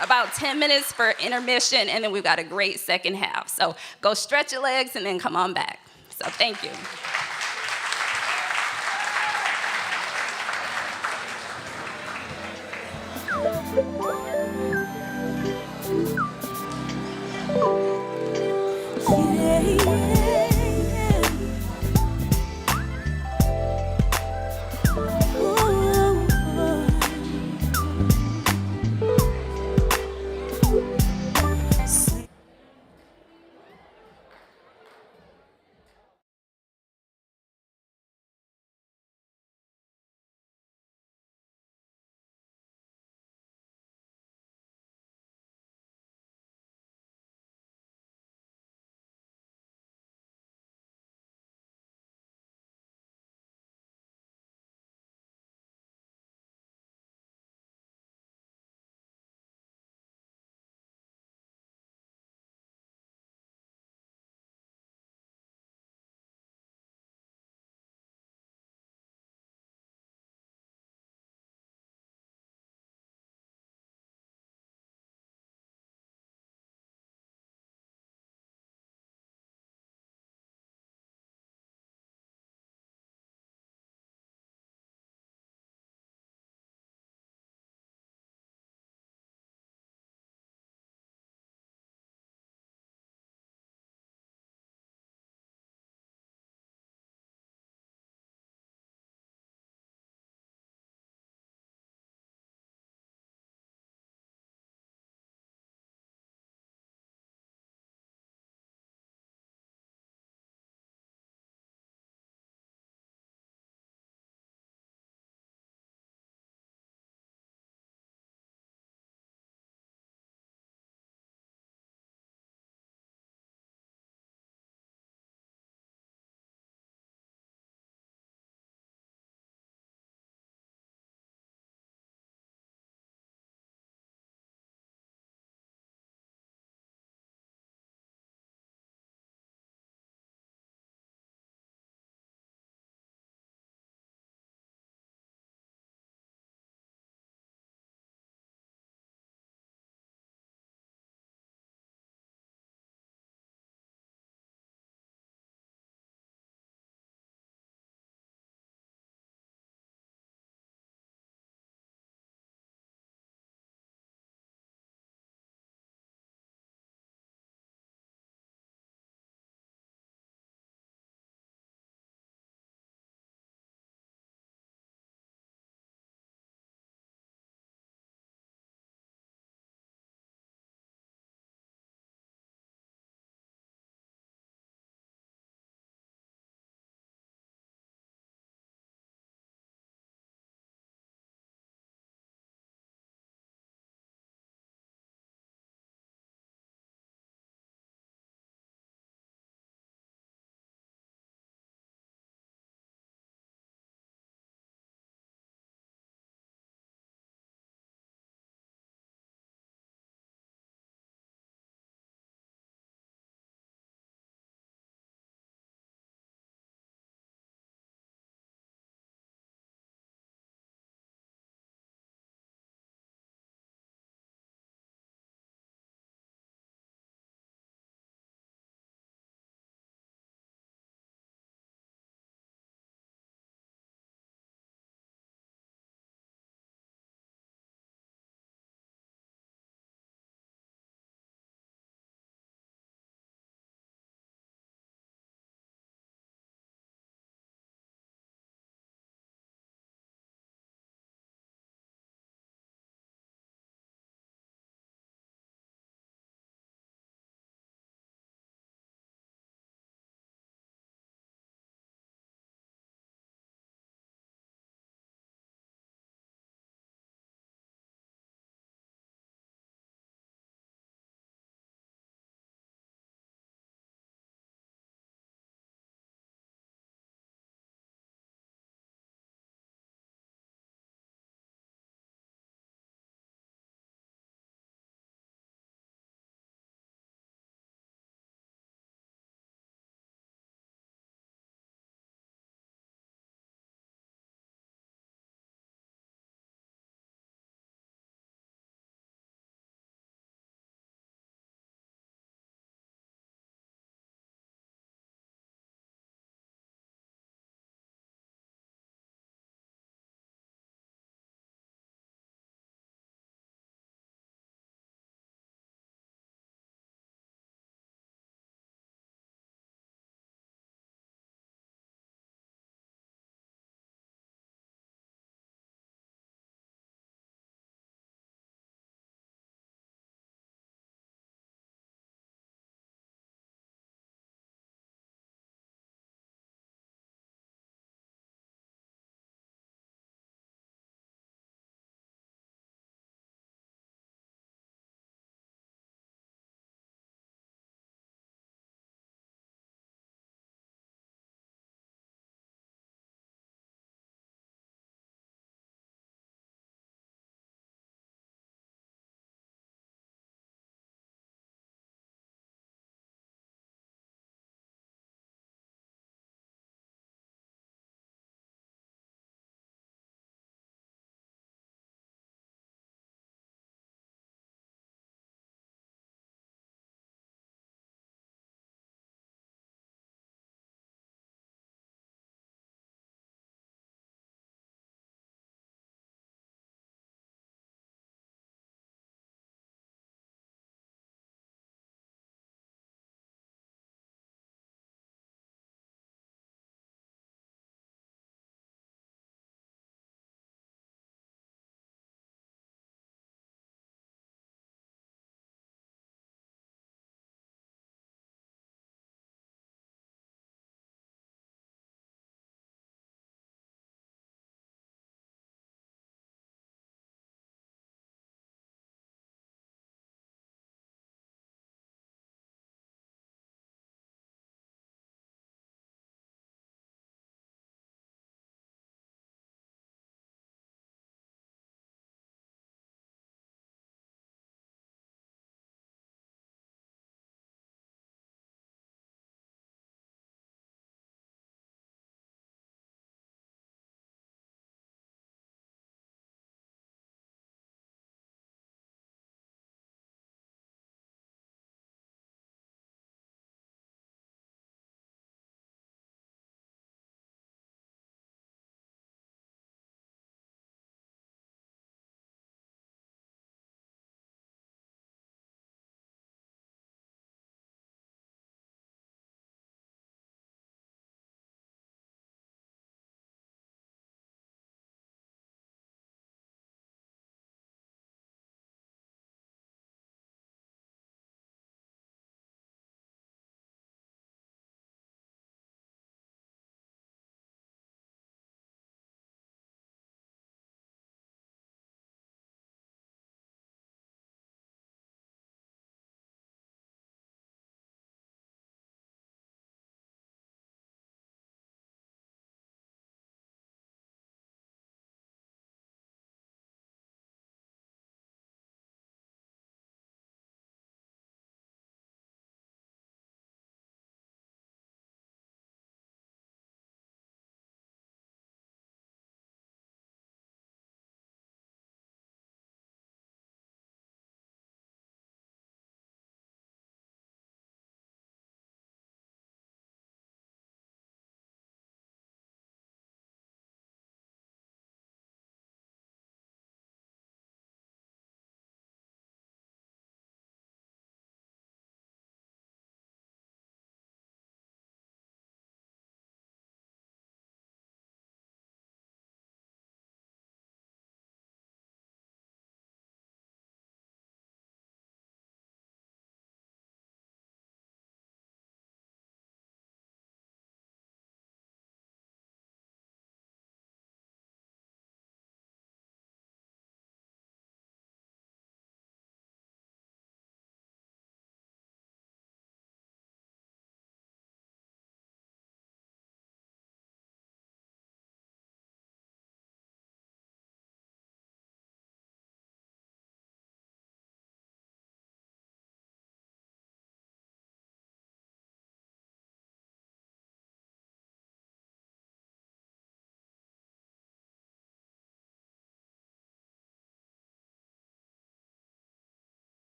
about 10 minutes for intermission, and then we've got a great second half. So go stretch your legs, and then come on back. So thank you.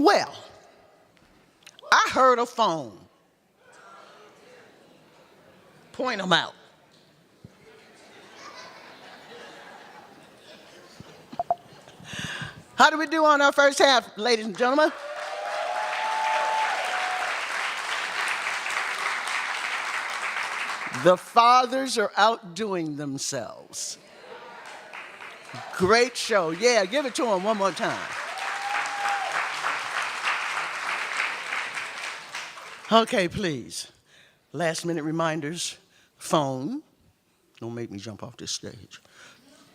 Well, I heard a phone. Point them out. How did we do on our first half, ladies and gentlemen? The fathers are outdoing themselves. Great show. Yeah, give it to them one more time. Okay, please. Last minute reminders. Phone. Don't make me jump off this stage.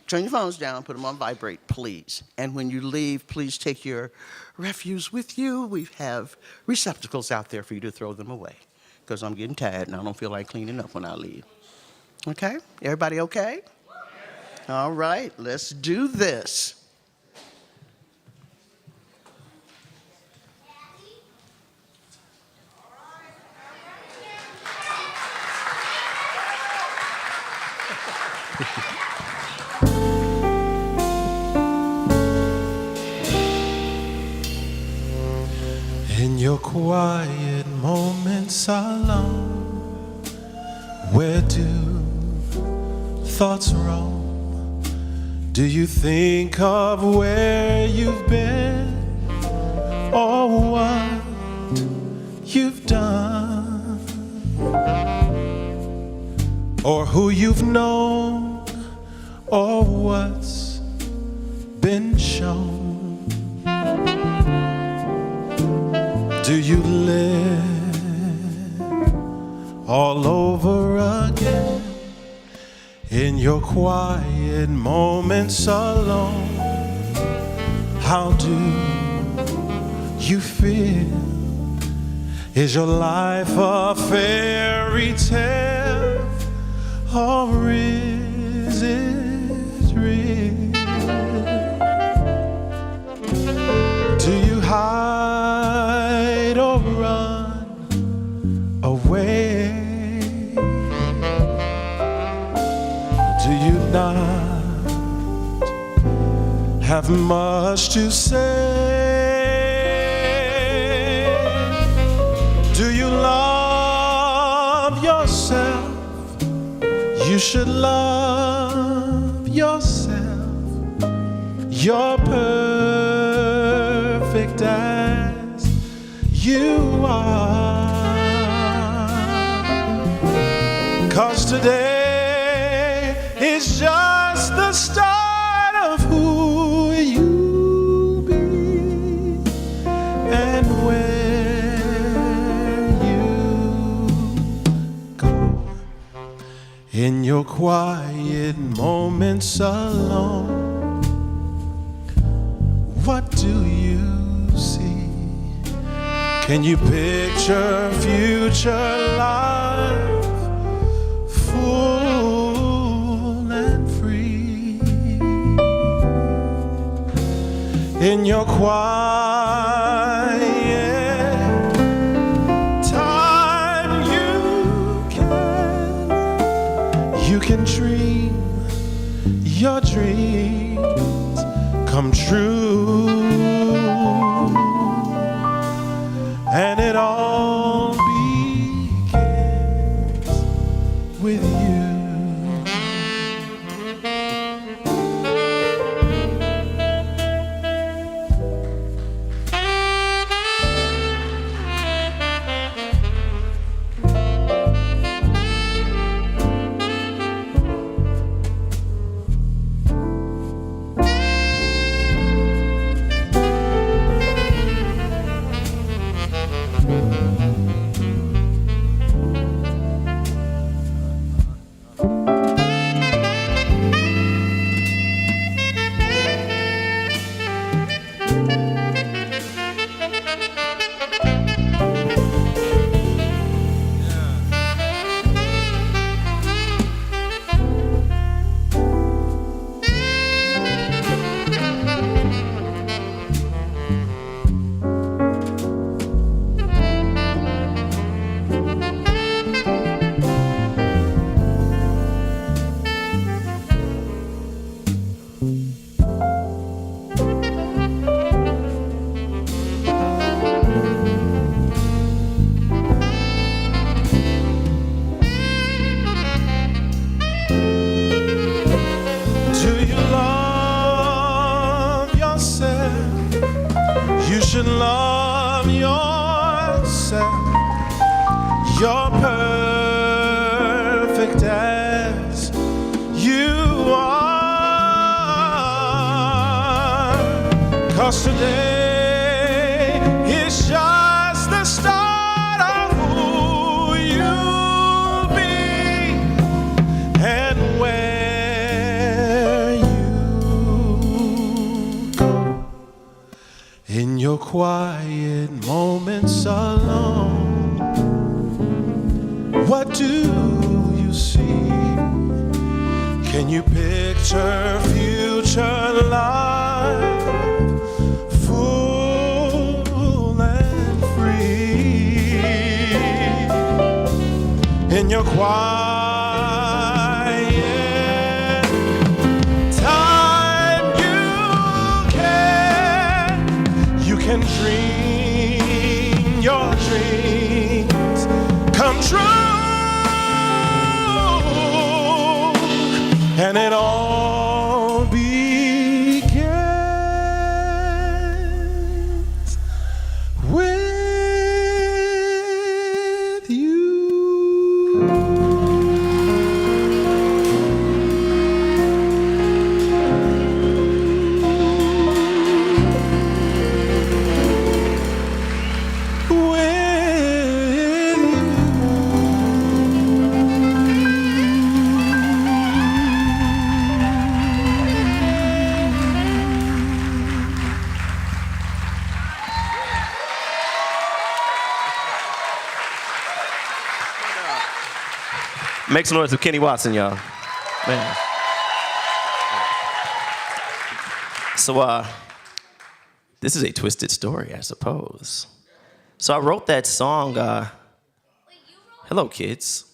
Turn your phones down, put them on vibrate, please. And when you leave, please take your refuse with you. We have receptacles out there for you to throw them away, because I'm getting tired and I don't feel like cleaning up when I leave. Okay? Everybody okay? All right, let's do this. In your quiet moments alone, where do thoughts roam? Do you think of where you've been or what you've done, or who you've known or what's been shown? Do you live all over again in your quiet moments alone? How do you feel? Is your life a fairy tale, or is it real? Do you hide or run away? Do you not have much to say? Do you love yourself? You should love yourself. You're perfect as you are. 'Cause today is just the start of who you'll be and where you go. In your quiet moments alone, what do you see? Can you picture future life full and free? In your quiet time you can dream your dreams come true, and it all begins with you. 'Cause today is just the start of who you'll be and where you go. In your quiet moments alone, what do you see? Can you picture future life full and free? In your quiet time you can dream your dreams come true. And it all begins with you. Make some noise with Kenny Watson, y'all. Man. So, this is a twisted story, I suppose. So I wrote that song, hello, kids.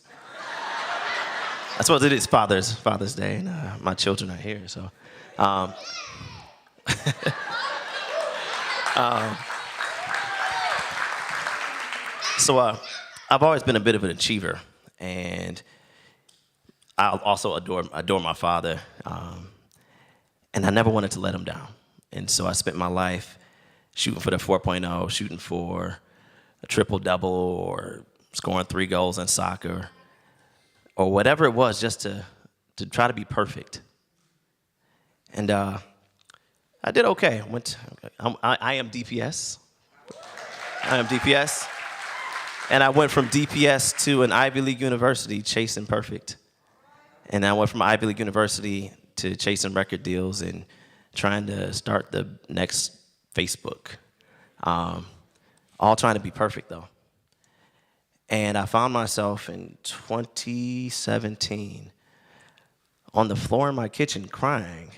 I suppose it is Father's Day, and my children are here, so. I've always been a bit of an achiever, and I also adore my father, and I never wanted to let him down. And so I spent my life shooting for the 4.0, shooting for a triple-double, or scoring 3 goals in soccer, or whatever it was, just to try to be perfect. And I did okay. I am DPS. And I went from DPS to an Ivy League university chasing perfect. And I went from Ivy League University to chasing record deals and trying to start the next Facebook. All trying to be perfect, though. And I found myself in 2017 on the floor in my kitchen crying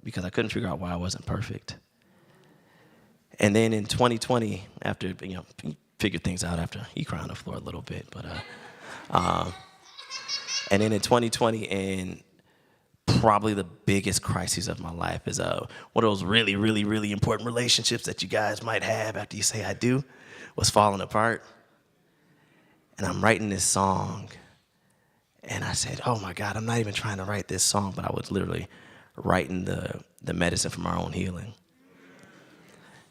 because I couldn't figure out why I wasn't perfect. And then in 2020, after, you figure things out after you cry on the floor a little bit, but and then in 2020, and probably the biggest crisis of my life is one of those really, really, really important relationships that you guys might have after you say I do, was falling apart. And I'm writing this song, and I said, oh my God, I'm not even trying to write this song, but I was literally writing the medicine for my own healing.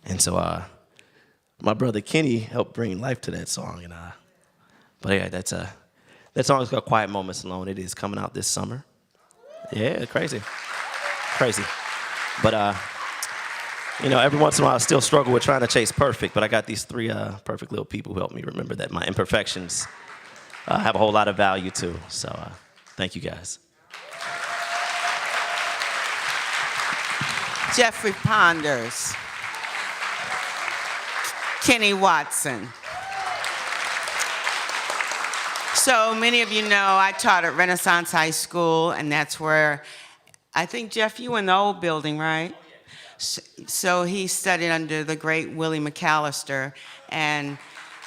And so my brother Kenny helped bring life to that song, and but yeah, that song is called Quiet Moments Alone. It is coming out this summer. Yeah, crazy. But every once in a while I still struggle with trying to chase perfect, but I got these 3 perfect little people who help me remember that my imperfections have a whole lot of value too. So thank you guys. Jeffrey Ponders. Kenny Watson. So many of you know I taught at Renaissance High School, and that's where, I think, Jeff, you were in the old building, right? So he studied under the great Willie McAllister. And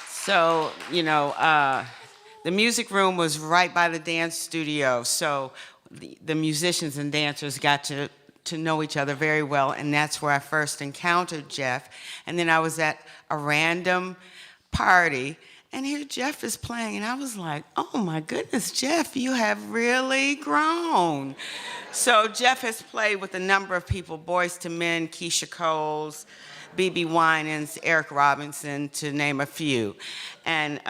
so, the music room was right by the dance studio. So the musicians and dancers got to know each other very well, and that's where I first encountered Jeff. And then I was at a random party, and here Jeff is playing, and I was like, oh my goodness, Jeff, you have really grown. So Jeff has played with a number of people, Boyz II Men, Keisha Coles, B.B. Winans, Eric Robinson, to name a few. And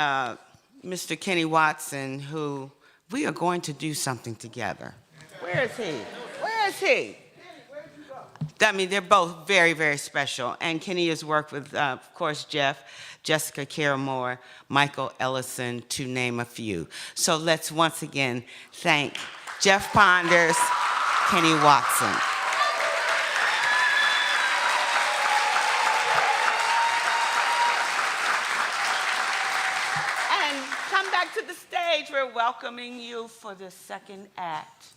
Mr. Kenny Watson, who we are going to do something together. Where is he? I mean, they're both very, very special. And Kenny has worked with, of course, Jessica Caramore, Michael Ellison, to name a few. So let's once again thank Jeff Ponders, Kenny Watson. And come back to the stage. We're welcoming you for the second act.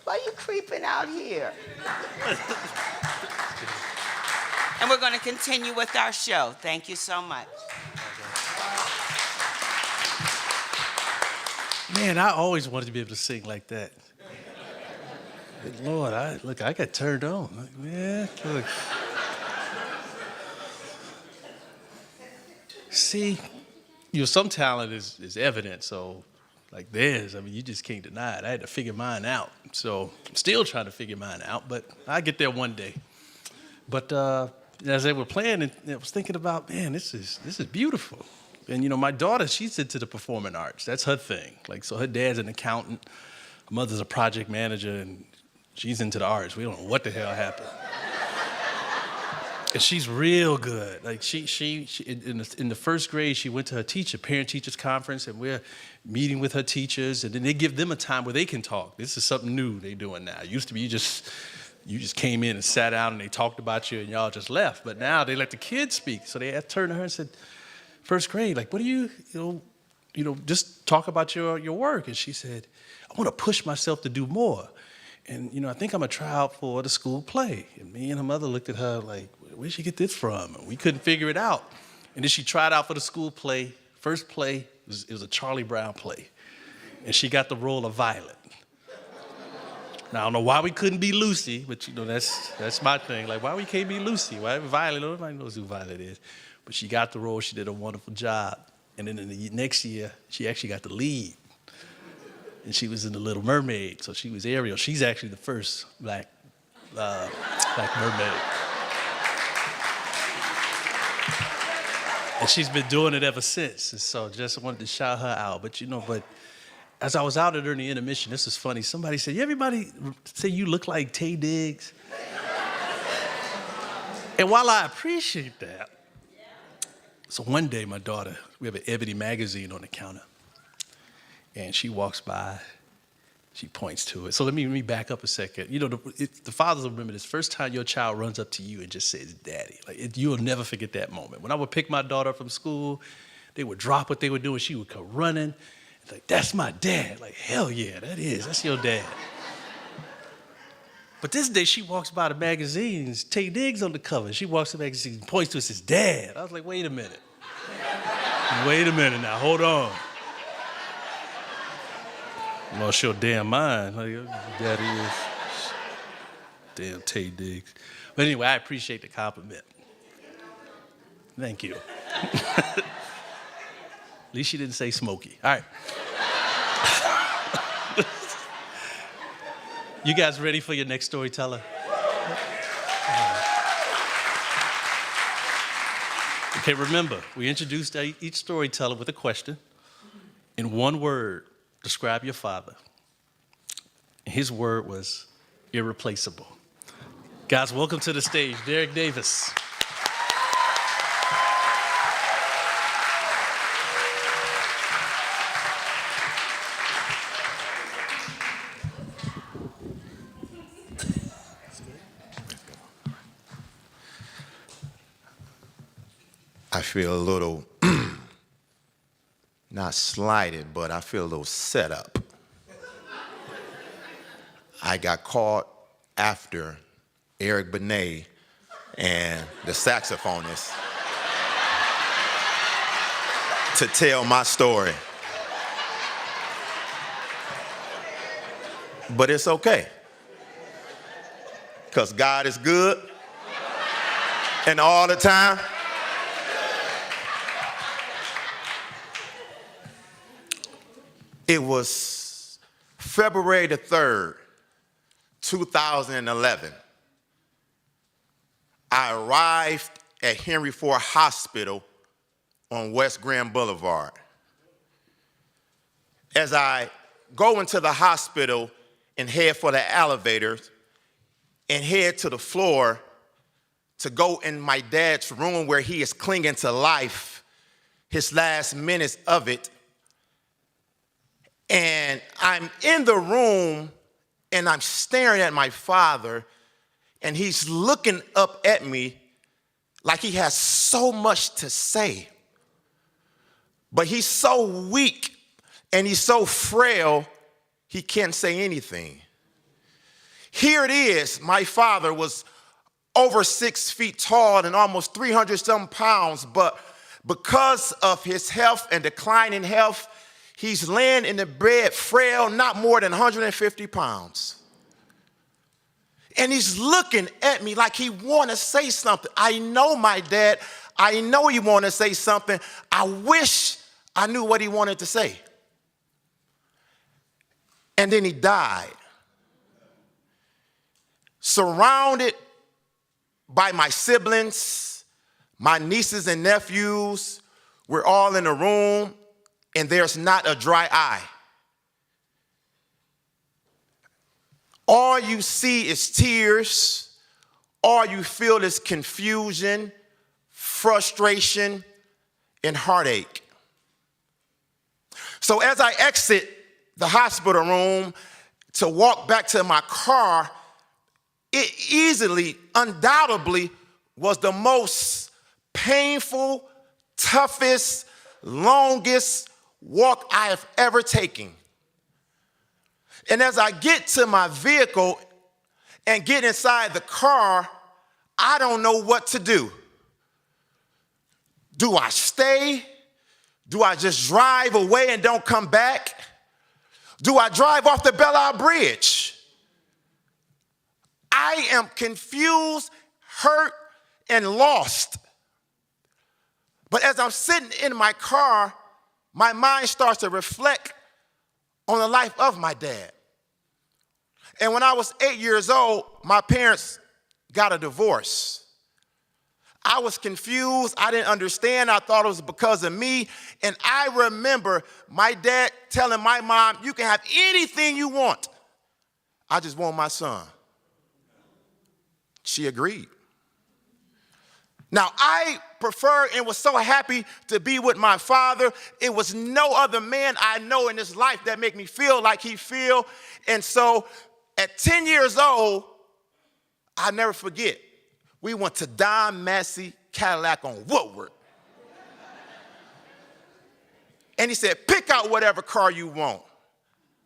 Why are you creeping out here? And we're going to continue with our show. Thank you so much. Man, I always wanted to be able to sing like that. Good Lord, I got turned on. Like, man, look. See, some talent is evident, so like theirs, I mean, you just can't deny it. I had to figure mine out. So I'm still trying to figure mine out, but I'll get there one day. But as they were playing, I was thinking about, man, this is beautiful. And, my daughter, she's into the performing arts. That's her thing. Like, so her dad's an accountant, her mother's a project manager, and she's into the arts. We don't know what the hell happened. And she's real good. Like, she in the first grade, she went to her parent-teachers conference, and we're meeting with her teachers, and then they give them a time where they can talk. This is something new they're doing now. It used to be you just came in and sat down, and they talked about you, and y'all just left. But now they let the kids speak. So they turned to her and said, first grade, like, what do you just talk about your work. And she said, I want to push myself to do more. And, I think I'm going to try out for the school play. And me and her mother looked at her like, where'd she get this from? And we couldn't figure it out. And then she tried out for the school play. First play, it was a Charlie Brown play. And she got the role of Violet. Now, I don't know why we couldn't be Lucy, but, that's my thing. Like, why we can't be Lucy? Why Violet? Nobody knows who Violet is. But she got the role. She did a wonderful job. And then in the next year, she actually got the lead. And she was in The Little Mermaid. So she was Ariel. She's actually the first black mermaid. And she's been doing it ever since. And so just wanted to shout her out. But, but as I was out there during the intermission, this is funny. Somebody said, everybody say you look like Taye Diggs? And while I appreciate that, so one day my daughter, we have an Ebony magazine on the counter. And she walks by, she points to it. So let me back up a second. The fathers will remember this. First time your child runs up to you and just says, Daddy. Like, you'll never forget that moment. When I would pick my daughter up from school, they would drop what they were doing. She would come running. It's like, that's my dad. Like, hell yeah, that's your dad. But this day, she walks by the magazines, Taye Diggs on the cover. She walks to the magazine, points to it, and says, Dad. I was like, wait a minute. Wait a minute now, hold on. Lost your damn mind. Like, Daddy is damn Taye Diggs. But anyway, I appreciate the compliment. Thank you. At least she didn't say Smokey. All right. You guys ready for your next storyteller? Okay, remember, we introduced each storyteller with a question. In one word, describe your father. His word was irreplaceable. Guys, welcome to the stage, Derrick Davis. I feel a little, not slighted, but I feel a little set up. I got caught after Eric Benet and the saxophonist to tell my story. But it's okay, because God is good, and all the time. It was February the 3rd, 2011. I arrived at Henry Ford Hospital on West Grand Boulevard. As I go into the hospital and head for the elevators, and head to the floor to go in my dad's room where he is clinging to life, his last minutes of it. And I'm in the room and I'm staring at my father, and he's looking up at me like he has so much to say. But he's so weak and he's so frail, he can't say anything. Here it is. My father was over 6 feet tall and almost 300-some pounds, but because of his health and declining health, he's laying in the bed frail, not more than 150 pounds. And he's looking at me like he want to say something. I know my dad. I know he want to say something. I wish I knew what he wanted to say. And then he died. Surrounded by my siblings, my nieces and nephews, we're all in a room, and there's not a dry eye. All you see is tears. All you feel is confusion, frustration, and heartache. So as I exit the hospital room to walk back to my car, it easily, undoubtedly, was the most painful, toughest, longest walk I have ever taken. And as I get to my vehicle and get inside the car, I don't know what to do. Do I stay? Do I just drive away and don't come back? Do I drive off the Belle Isle Bridge? I am confused, hurt, and lost. But as I'm sitting in my car, my mind starts to reflect on the life of my dad. And when I was 8 years old, my parents got a divorce. I was confused. I didn't understand. I thought it was because of me. And I remember my dad telling my mom, "You can have anything you want. I just want my son." She agreed. Now, I prefer and was so happy to be with my father. It was no other man I know in this life that make me feel like he feel. And so at 10 years old, I'll never forget, we went to Don Massey Cadillac on Woodward. And he said, "Pick out whatever car you want."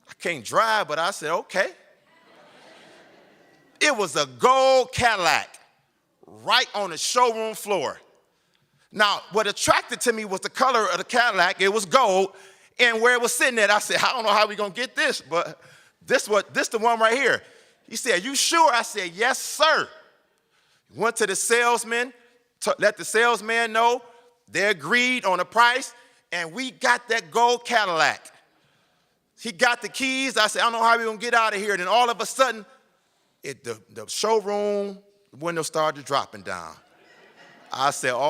I can't drive, but I said, okay. It was a gold Cadillac right on the showroom floor. Now, what attracted to me was the color of the Cadillac. It was gold. And where it was sitting at, I said, I don't know how we're going to get this, but this the one right here. He said, "You sure?" I said, "Yes, sir." Went to the salesman, let the salesman know. They agreed on the price, and we got that gold Cadillac. He got the keys. I said, I don't know how we're going to get out of here. And then all of a sudden, the showroom window started dropping down. I said, oh.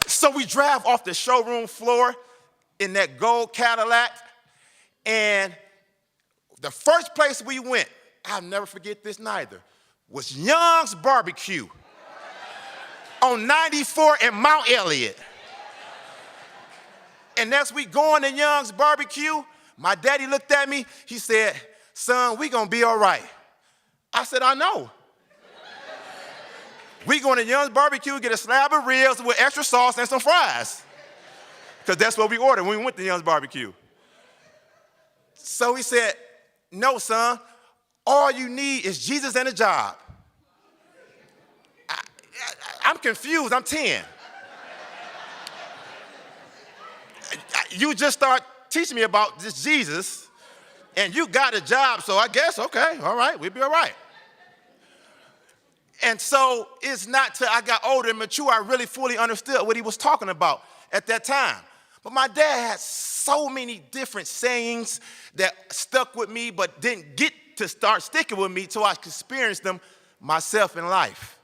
So we drive off the showroom floor in that gold Cadillac, and the first place we went, I'll never forget this neither, was Young's Barbecue on 94 and Mount Elliott. And as we going to Young's Barbecue, my daddy looked at me, he said, "Son, we gonna be all right." I said, "I know." We going to Young's Barbecue, get a slab of ribs with extra sauce and some fries. Because that's what we ordered when we went to Young's Barbecue. So he said, "No, son, all you need is Jesus and a job." I'm confused, I'm 10. You just start teaching me about this Jesus, and you got a job, so I guess, okay, all right, we'll be all right. And so it's not till I got older and mature I really fully understood what he was talking about at that time. But my dad had so many different sayings that stuck with me but didn't get to start sticking with me till I experienced them myself in life.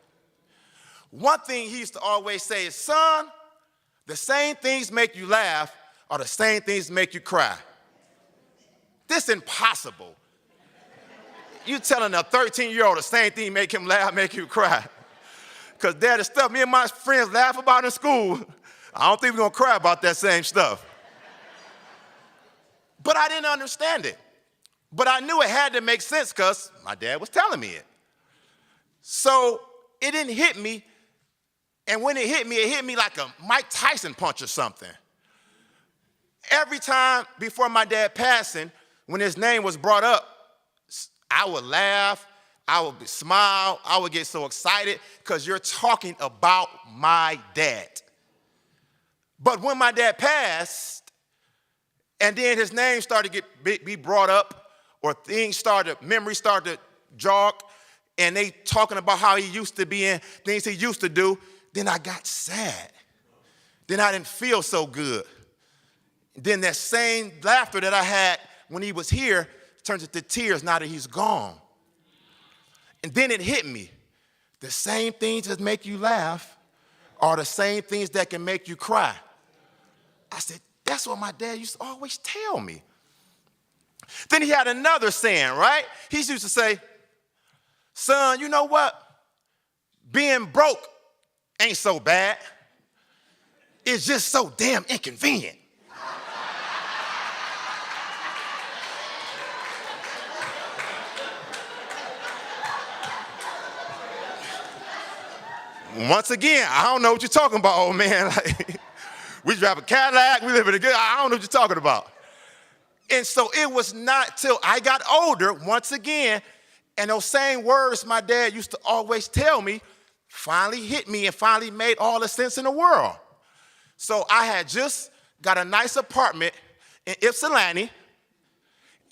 One thing he used to always say is, "Son, The same things make you laugh are the same things make you cry. This is impossible. You telling a 13-year-old the same thing make him laugh, make you cry. Because Dad, the stuff me and my friends laugh about in school, I don't think we're going to cry about that same stuff. But I didn't understand it. But I knew it had to make sense because my dad was telling me it. So it didn't hit me. And when it hit me like a Mike Tyson punch or something. Every time before my dad passing, when his name was brought up, I would laugh, I would smile, I would get so excited because you're talking about my dad. But when my dad passed, and then his name started to be brought up, or memories started to jog, and they talking about how he used to be and things he used to do, then I got sad. Then I didn't feel so good. Then that same laughter that I had when he was here turns into tears now that he's gone. And then it hit me. The same things that make you laugh are the same things that can make you cry. I said, that's what my dad used to always tell me. Then he had another saying, right? He used to say, son, you know what? Being broke ain't so bad. It's just so damn inconvenient. Once again, I don't know what you're talking about, old man. Like, we drive a Cadillac, we live in a good, I don't know what you're talking about. And so it was not till I got older, once again, and those same words my dad used to always tell me finally hit me and finally made all the sense in the world. So I had just got a nice apartment in Ypsilanti,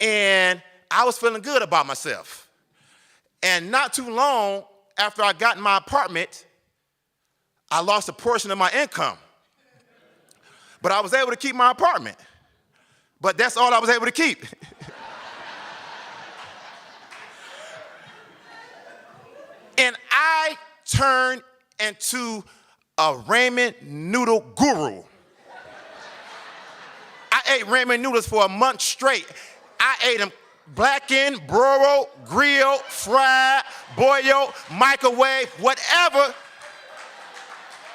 and I was feeling good about myself. And not too long after I got in my apartment, I lost a portion of my income. But I was able to keep my apartment. But that's all I was able to keep. And I turned into a ramen noodle guru. I ate ramen noodles for a month straight. I ate them blackened, broiled, grilled, fried, boiled, microwave, whatever,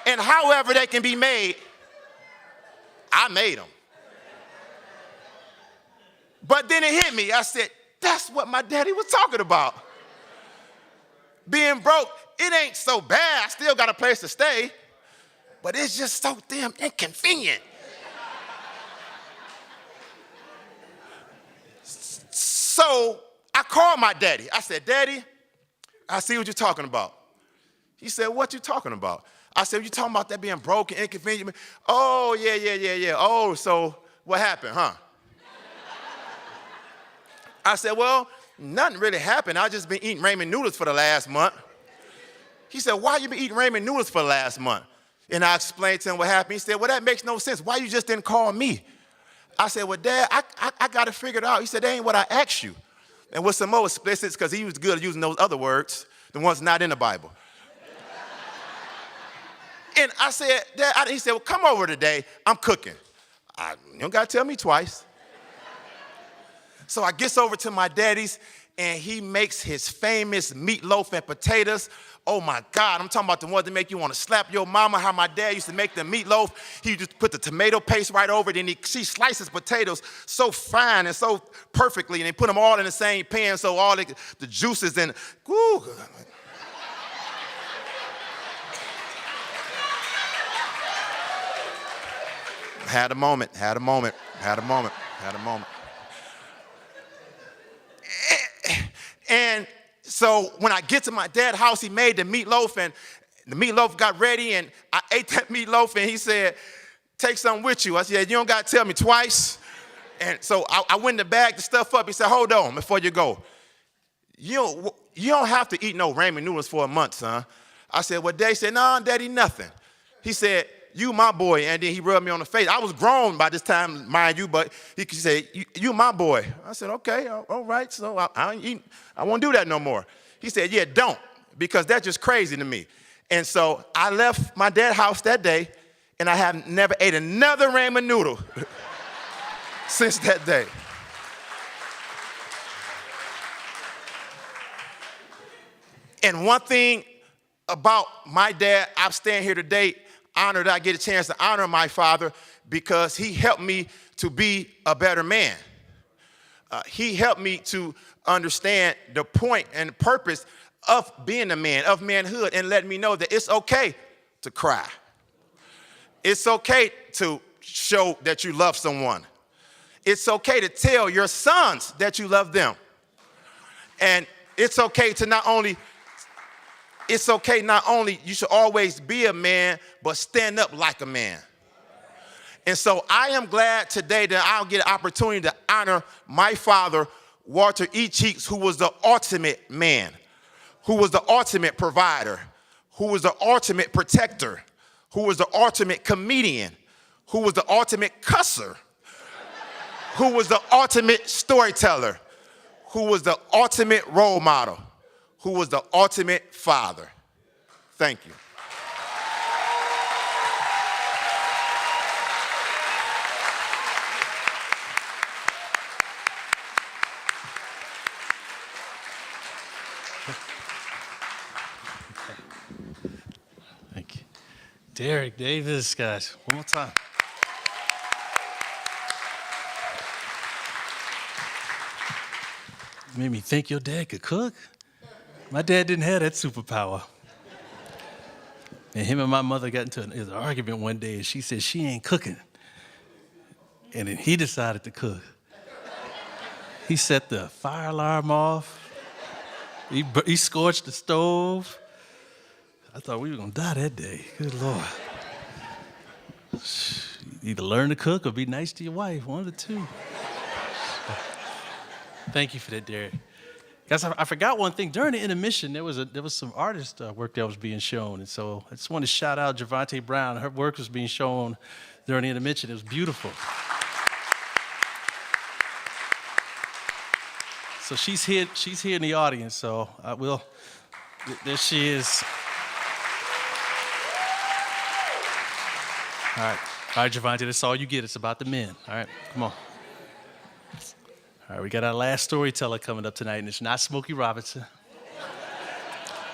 and however they can be made, I made them. But then it hit me. I said, that's what my daddy was talking about. Being broke, it ain't so bad. I still got a place to stay, but it's just so damn inconvenient. So I called my daddy. I said, Daddy, I see what you're talking about. He said, what you talking about? I said, you talking about that being broke and inconvenient? Oh, yeah. Oh, so what happened, huh? I said, well, nothing really happened. I just been eating ramen noodles for the last month. He said, why you been eating ramen noodles for the last month? And I explained to him what happened. He said, well, that makes no sense. Why you just didn't call me? I said, well, Dad, I got it figured out. He said, that ain't what I asked you. And with some more explicit, because he was good at using those other words, the ones not in the Bible. And I said, Dad, he said, well, come over today. I'm cooking. You don't got to tell me twice. So I gets over to my daddy's, and he makes his famous meatloaf and potatoes. Oh, my God. I'm talking about the ones that make you want to slap your mama, how my dad used to make the meatloaf. He just put the tomato paste right over it, and she slices potatoes so fine and so perfectly, and they put them all in the same pan so all the juices and, whoo. Had a moment. And so when I get to my dad's house, he made the meatloaf, and the meatloaf got ready, and I ate that meatloaf, and he said, take something with you. I said, you don't got to tell me twice. And so I went to bag the stuff up. He said, hold on before you go. You don't have to eat no ramen noodles for a month, son. I said, well, Dad? He said, no, Daddy, nothing. He said, you my boy, and then he rubbed me on the face. I was grown by this time, mind you, but he said, you my boy. I said, okay, all right, so I won't do that no more. He said, yeah, don't, because that's just crazy to me. And so I left my dad's house that day, and I have never ate another ramen noodle since that day. And one thing about my dad, I'm standing here today, honored I get a chance to honor my father because he helped me to be a better man. He helped me to understand the point and purpose of being a man, of manhood, and let me know that it's okay to cry. It's okay to show that you love someone. It's okay to tell your sons that you love them. And it's okay to not only you should always be a man, but stand up like a man. And so I am glad today that I'll get an opportunity to honor my father, Walter E. Cheeks, who was the ultimate man, who was the ultimate provider, who was the ultimate protector, who was the ultimate comedian, who was the ultimate cusser, who was the ultimate storyteller, who was the ultimate role model, who was the ultimate father. Thank you. Thank you. Derrick Davis, guys, one more time. Made me think your dad could cook. My dad didn't have that superpower. And him and my mother got into an argument one day, and she said she ain't cooking. And then he decided to cook. He set the fire alarm off. He scorched the stove. I thought we were gonna die that day. Good Lord. Either learn to cook or be nice to your wife, one of the two. Thank you for that, Derrick. Guys, I forgot one thing. During the intermission, there was some artist work that was being shown, and so I just want to shout out Javante Brown. Her work was being shown during the intermission. It was beautiful. So she's here in the audience. So I will. There she is. All right, Javante. That's all you get. It's about the men. All right, come on. All right, we got our last storyteller coming up tonight, and it's not Smokey Robinson.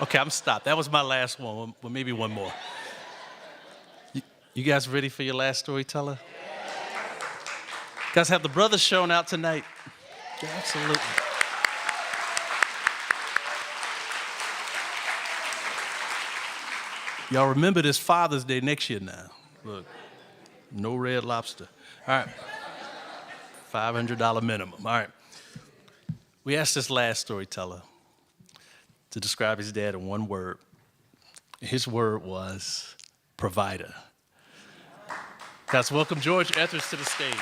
Okay, I'm stopped. That was my last one. Well, maybe one more. You guys ready for your last storyteller? Guys, have the brothers shown out tonight? Yeah, absolutely. Y'all remember this Father's Day next year now. Look, no Red Lobster. All right. $500 minimum. All right. We asked this last storyteller to describe his dad in one word. His word was provider. Guys, welcome George Etheridge to the stage.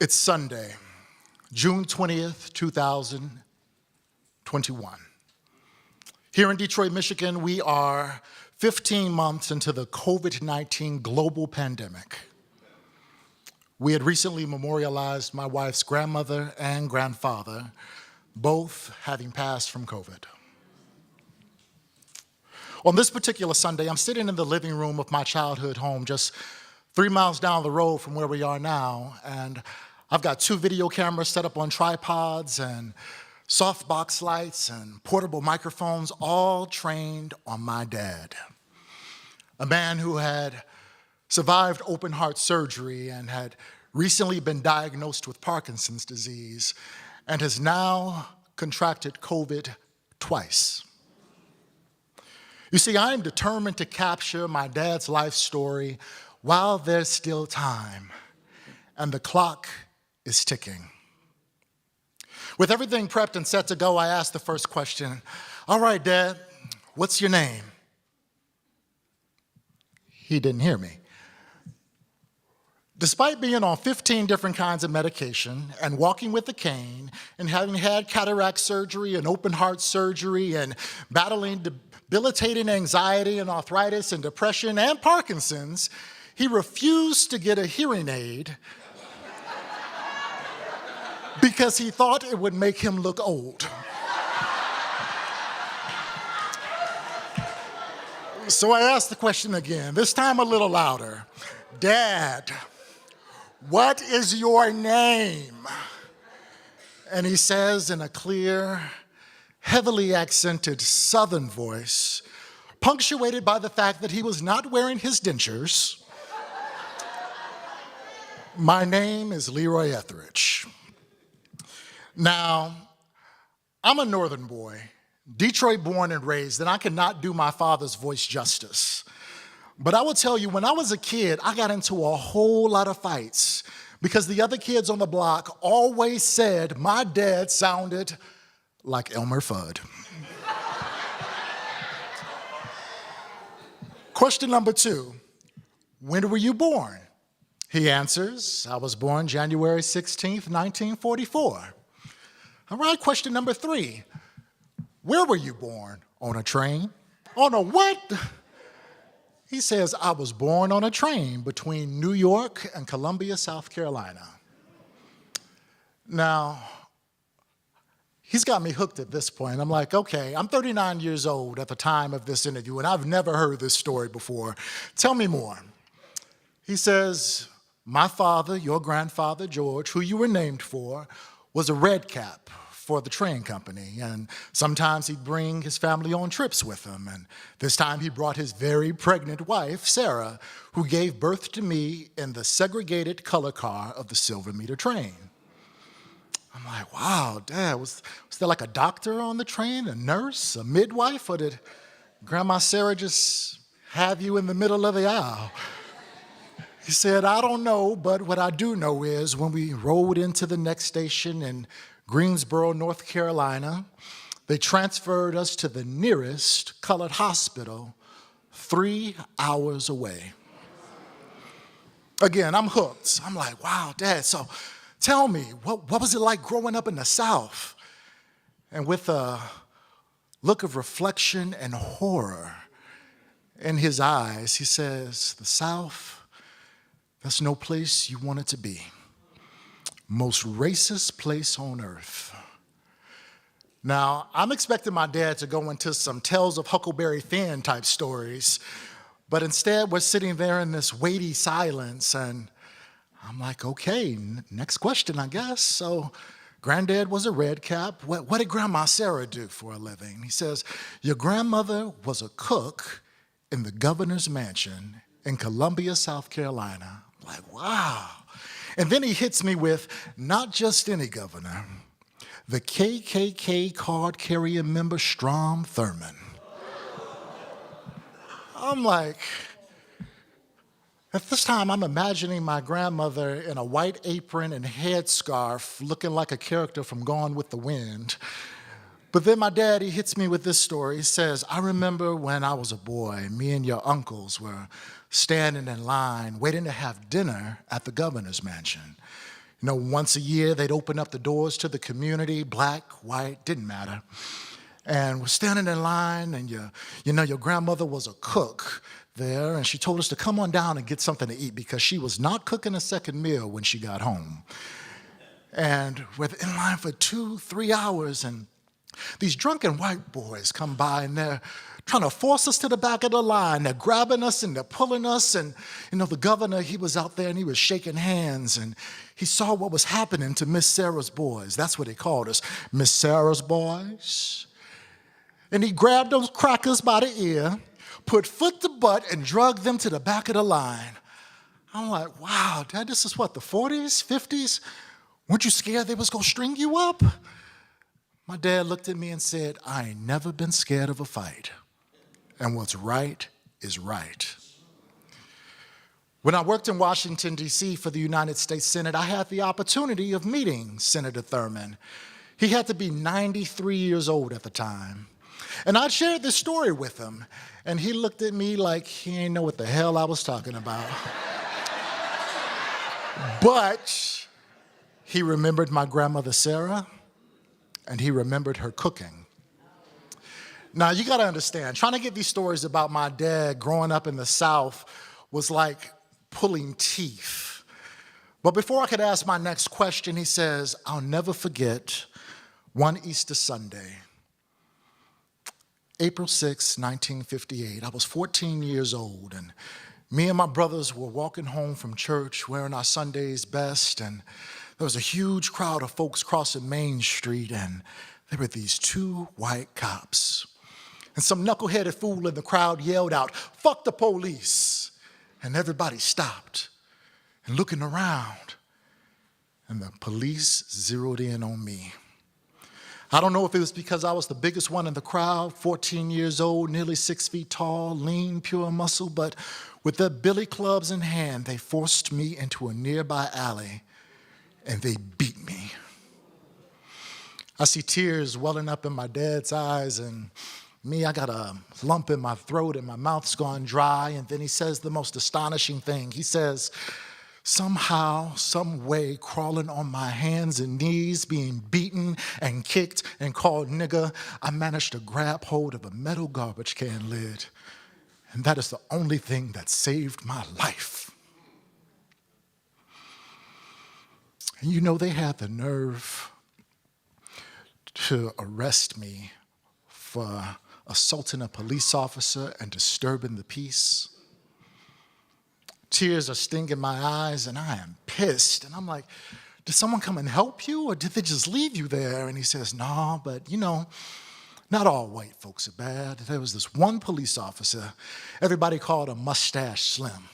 It's Sunday, June 20th, 2021. Here in Detroit, Michigan, we are 15 months into the COVID-19 global pandemic. We had recently memorialized my wife's grandmother and grandfather, both having passed from COVID. On this particular Sunday, I'm sitting in the living room of my childhood home just 3 miles down the road from where we are now, and I've got 2 video cameras set up on tripods and softbox lights and portable microphones, all trained on my dad, a man who had survived open heart surgery and had recently been diagnosed with Parkinson's disease and has now contracted COVID twice. You see, I am determined to capture my dad's life story while there's still time and the clock is ticking. With everything prepped and set to go, I asked the first question, all right, Dad, what's your name? He didn't hear me. Despite being on 15 different kinds of medication and walking with a cane and having had cataract surgery and open heart surgery and battling debilitating anxiety and arthritis and depression and Parkinson's, he refused to get a hearing aid because he thought it would make him look old. So I asked the question again, this time a little louder. Dad, what is your name? And he says in a clear, heavily accented Southern voice, punctuated by the fact that he was not wearing his dentures, my name is Leroy Etheridge. Now, I'm a Northern boy, Detroit born and raised, and I cannot do my father's voice justice. But I will tell you, when I was a kid, I got into a whole lot of fights because the other kids on the block always said my dad sounded like Elmer Fudd. Question number 2, when were you born? He answers, I was born January 16th, 1944. All right, question number 3, where were you born? On a train? On a what? He says, I was born on a train between New York and Columbia, South Carolina. Now, he's got me hooked at this point. I'm like, okay, I'm 39 years old at the time of this interview, and I've never heard this story before. Tell me more. He says, my father, your grandfather, George, who you were named for, was a red cap for the train company, and sometimes he'd bring his family on trips with him, and this time he brought his very pregnant wife, Sarah, who gave birth to me in the segregated color car of the Silver Meter train. I'm like, wow, Dad, was there like a doctor on the train, a nurse, a midwife, or did Grandma Sarah just have you in the middle of the aisle? He said, I don't know, but what I do know is when we rode into the next station in Greensboro, North Carolina, they transferred us to the nearest colored hospital 3 hours away. Again, I'm hooked. I'm like, wow, Dad, so tell me, what was it like growing up in the South? And with a look of reflection and horror in his eyes, he says, the South, that's no place you want it to be. Most racist place on earth. Now, I'm expecting my dad to go into some Tales of Huckleberry Finn type stories, but instead we're sitting there in this weighty silence, and I'm like, okay, next question, I guess. So, Granddad was a red cap. What did Grandma Sarah do for a living? He says, your grandmother was a cook in the governor's mansion in Columbia, South Carolina. I'm like, wow. And then he hits me with not just any governor, the KKK card-carrying member Strom Thurmond. I'm like, at this time, I'm imagining my grandmother in a white apron and headscarf looking like a character from Gone with the Wind. But then my daddy hits me with this story. He says, I remember when I was a boy, me and your uncles were standing in line waiting to have dinner at the governor's mansion. You know, once a year, they'd open up the doors to the community, black, white, didn't matter. And we're standing in line, and your grandmother was a cook there, and she told us to come on down and get something to eat because she was not cooking a second meal when she got home. And we're in line for 2-3 hours, and these drunken white boys come by, and they're trying to force us to the back of the line. They're grabbing us and they're pulling us. And, the governor, he was out there and he was shaking hands, and he saw what was happening to Miss Sarah's boys. That's what they called us, Miss Sarah's boys. And he grabbed those crackers by the ear, put foot to butt, and dragged them to the back of the line. I'm like, wow, Dad, this is what, the 40s, 50s? Weren't you scared they was gonna string you up? My dad looked at me and said, I ain't never been scared of a fight. And what's right is right. When I worked in Washington, D.C. for the United States Senate, I had the opportunity of meeting Senator Thurmond. He had to be 93 years old at the time. And I shared this story with him, and he looked at me like he didn't know what the hell I was talking about. But he remembered my grandmother, Sarah, and he remembered her cooking. Now, you gotta understand, trying to get these stories about my dad growing up in the South was like pulling teeth. But before I could ask my next question, he says, I'll never forget one Easter Sunday, April 6, 1958. I was 14 years old, and me and my brothers were walking home from church wearing our Sunday's best, and there was a huge crowd of folks crossing Main Street, and there were these two white cops. And some knuckleheaded fool in the crowd yelled out, "Fuck the police!" And everybody stopped and looking around, and the police zeroed in on me. I don't know if it was because I was the biggest one in the crowd, 14 years old, nearly 6 feet tall, lean, pure muscle, but with their billy clubs in hand, they forced me into a nearby alley, and they beat me. I see tears welling up in my dad's eyes, and me, I got a lump in my throat, and my mouth's gone dry, and then he says the most astonishing thing. He says, somehow, some way, crawling on my hands and knees, being beaten and kicked and called nigger, I managed to grab hold of a metal garbage can lid. And that is the only thing that saved my life. And you know, they had the nerve to arrest me for assaulting a police officer and disturbing the peace. Tears are stinging my eyes, and I am pissed. And I'm like, did someone come and help you, or did they just leave you there? And he says, no, but you know, not all white folks are bad. There was this one police officer, everybody called him Mustache Slim.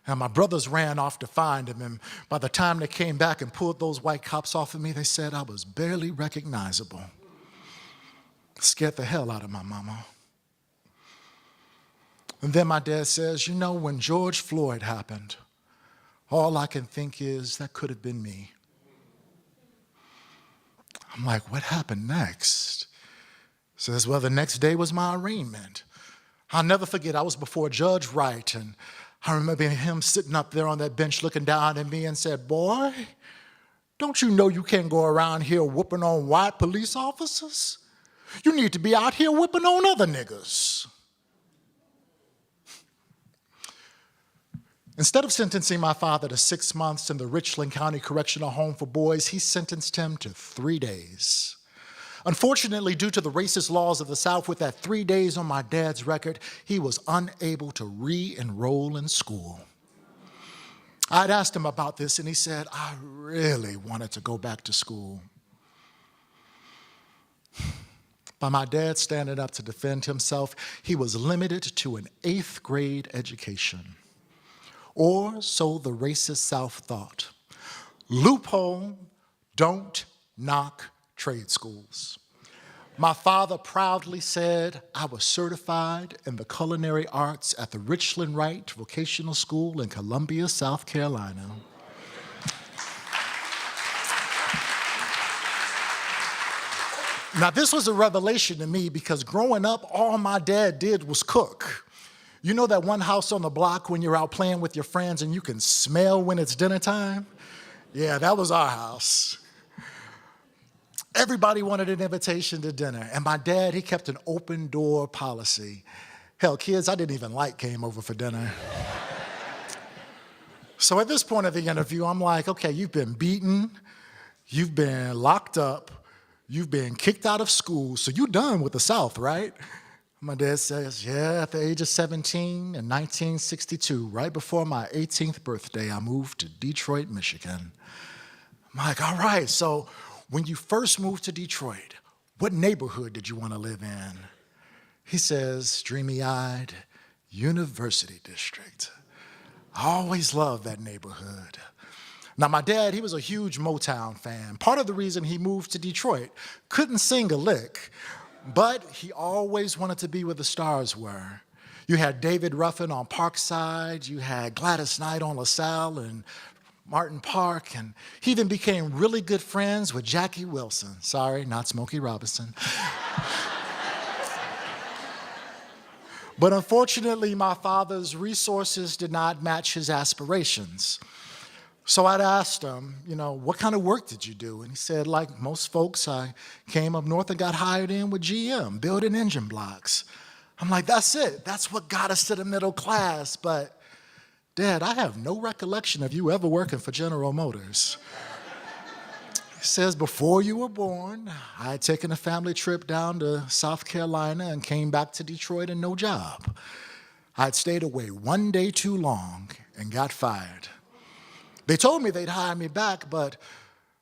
And my brothers ran off to find him, and by the time they came back and pulled those white cops off of me, they said I was barely recognizable. Scared the hell out of my mama. And then my dad says, you know, when George Floyd happened, all I can think is that could have been me. I'm like, what happened next? Says, well, the next day was my arraignment. I'll never forget, I was before Judge Wright, and I remember him sitting up there on that bench looking down at me and said, boy, don't you know you can't go around here whooping on white police officers? You need to be out here whipping on other niggas. Instead of sentencing my father to 6 months in the Richland County Correctional Home for Boys, he sentenced him to 3 days. Unfortunately, due to the racist laws of the South, with that 3 days on my dad's record, he was unable to re-enroll in school. I'd asked him about this, and he said, I really wanted to go back to school. By my dad standing up to defend himself, he was limited to an 8th grade education. Or so the racist South thought. Loophole, don't knock trade schools. My father proudly said I was certified in the culinary arts at the Richland Wright Vocational School in Columbia, South Carolina. Now, this was a revelation to me because growing up, all my dad did was cook. You know that one house on the block when you're out playing with your friends and you can smell when it's dinner time? Yeah, that was our house. Everybody wanted an invitation to dinner, and my dad, he kept an open door policy. Hell, kids I didn't even like came over for dinner. So at this point of the interview, I'm like, okay, you've been beaten, you've been locked up, you've been kicked out of school, so you're done with the South, right? My dad says, yeah, at the age of 17 in 1962, right before my 18th birthday, I moved to Detroit, Michigan. I'm like, all right, so when you first moved to Detroit, what neighborhood did you want to live in? He says, dreamy-eyed, University District. I always loved that neighborhood. Now, my dad, he was a huge Motown fan. Part of the reason he moved to Detroit, couldn't sing a lick, but he always wanted to be where the stars were. You had David Ruffin on Parkside, you had Gladys Knight on LaSalle and Martin Park, and he even became really good friends with Jackie Wilson. Sorry, not Smokey Robinson. But unfortunately, my father's resources did not match his aspirations. So I'd asked him, you know, what kind of work did you do? And he said, like most folks, I came up north and got hired in with GM, building engine blocks. I'm like, that's it. That's what got us to the middle class. But Dad, I have no recollection of you ever working for General Motors. He says, before you were born, I had taken a family trip down to South Carolina and came back to Detroit and no job. I'd stayed away one day too long and got fired. They told me they'd hire me back, but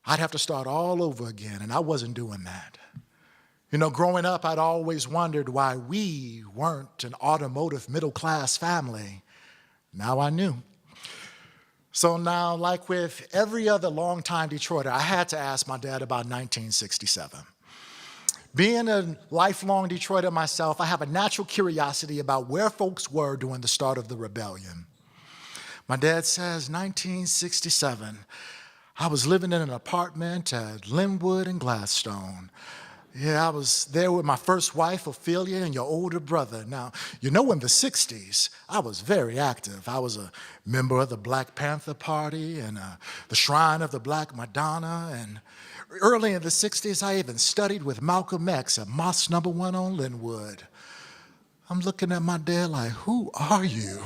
I'd have to start all over again, and I wasn't doing that. You know, growing up, I'd always wondered why we weren't an automotive middle-class family. Now I knew. So now, like with every other longtime Detroiter, I had to ask my dad about 1967. Being a lifelong Detroiter myself, I have a natural curiosity about where folks were during the start of the rebellion. My dad says, 1967, I was living in an apartment at Linwood and Gladstone. Yeah, I was there with my first wife, Ophelia, and your older brother. Now, you know, in the 60s, I was very active. I was a member of the Black Panther Party and the Shrine of the Black Madonna. And early in the 60s, I even studied with Malcolm X at Mosque No. 1 on Linwood. I'm looking at my dad like, who are you?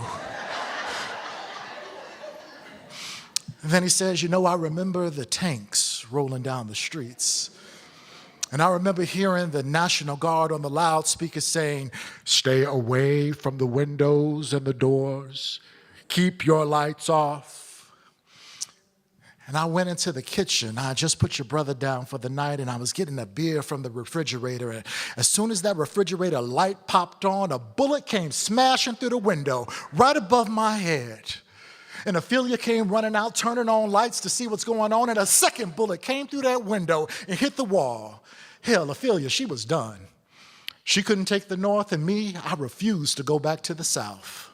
And then he says, you know, I remember the tanks rolling down the streets. And I remember hearing the National Guard on the loudspeaker saying, stay away from the windows and the doors. Keep your lights off. And I went into the kitchen. I just put your brother down for the night, and I was getting a beer from the refrigerator. And as soon as that refrigerator light popped on, a bullet came smashing through the window right above my head. And Ophelia came running out, turning on lights to see what's going on, and a second bullet came through that window and hit the wall. Hell, Ophelia, she was done. She couldn't take the North, and me, I refused to go back to the South.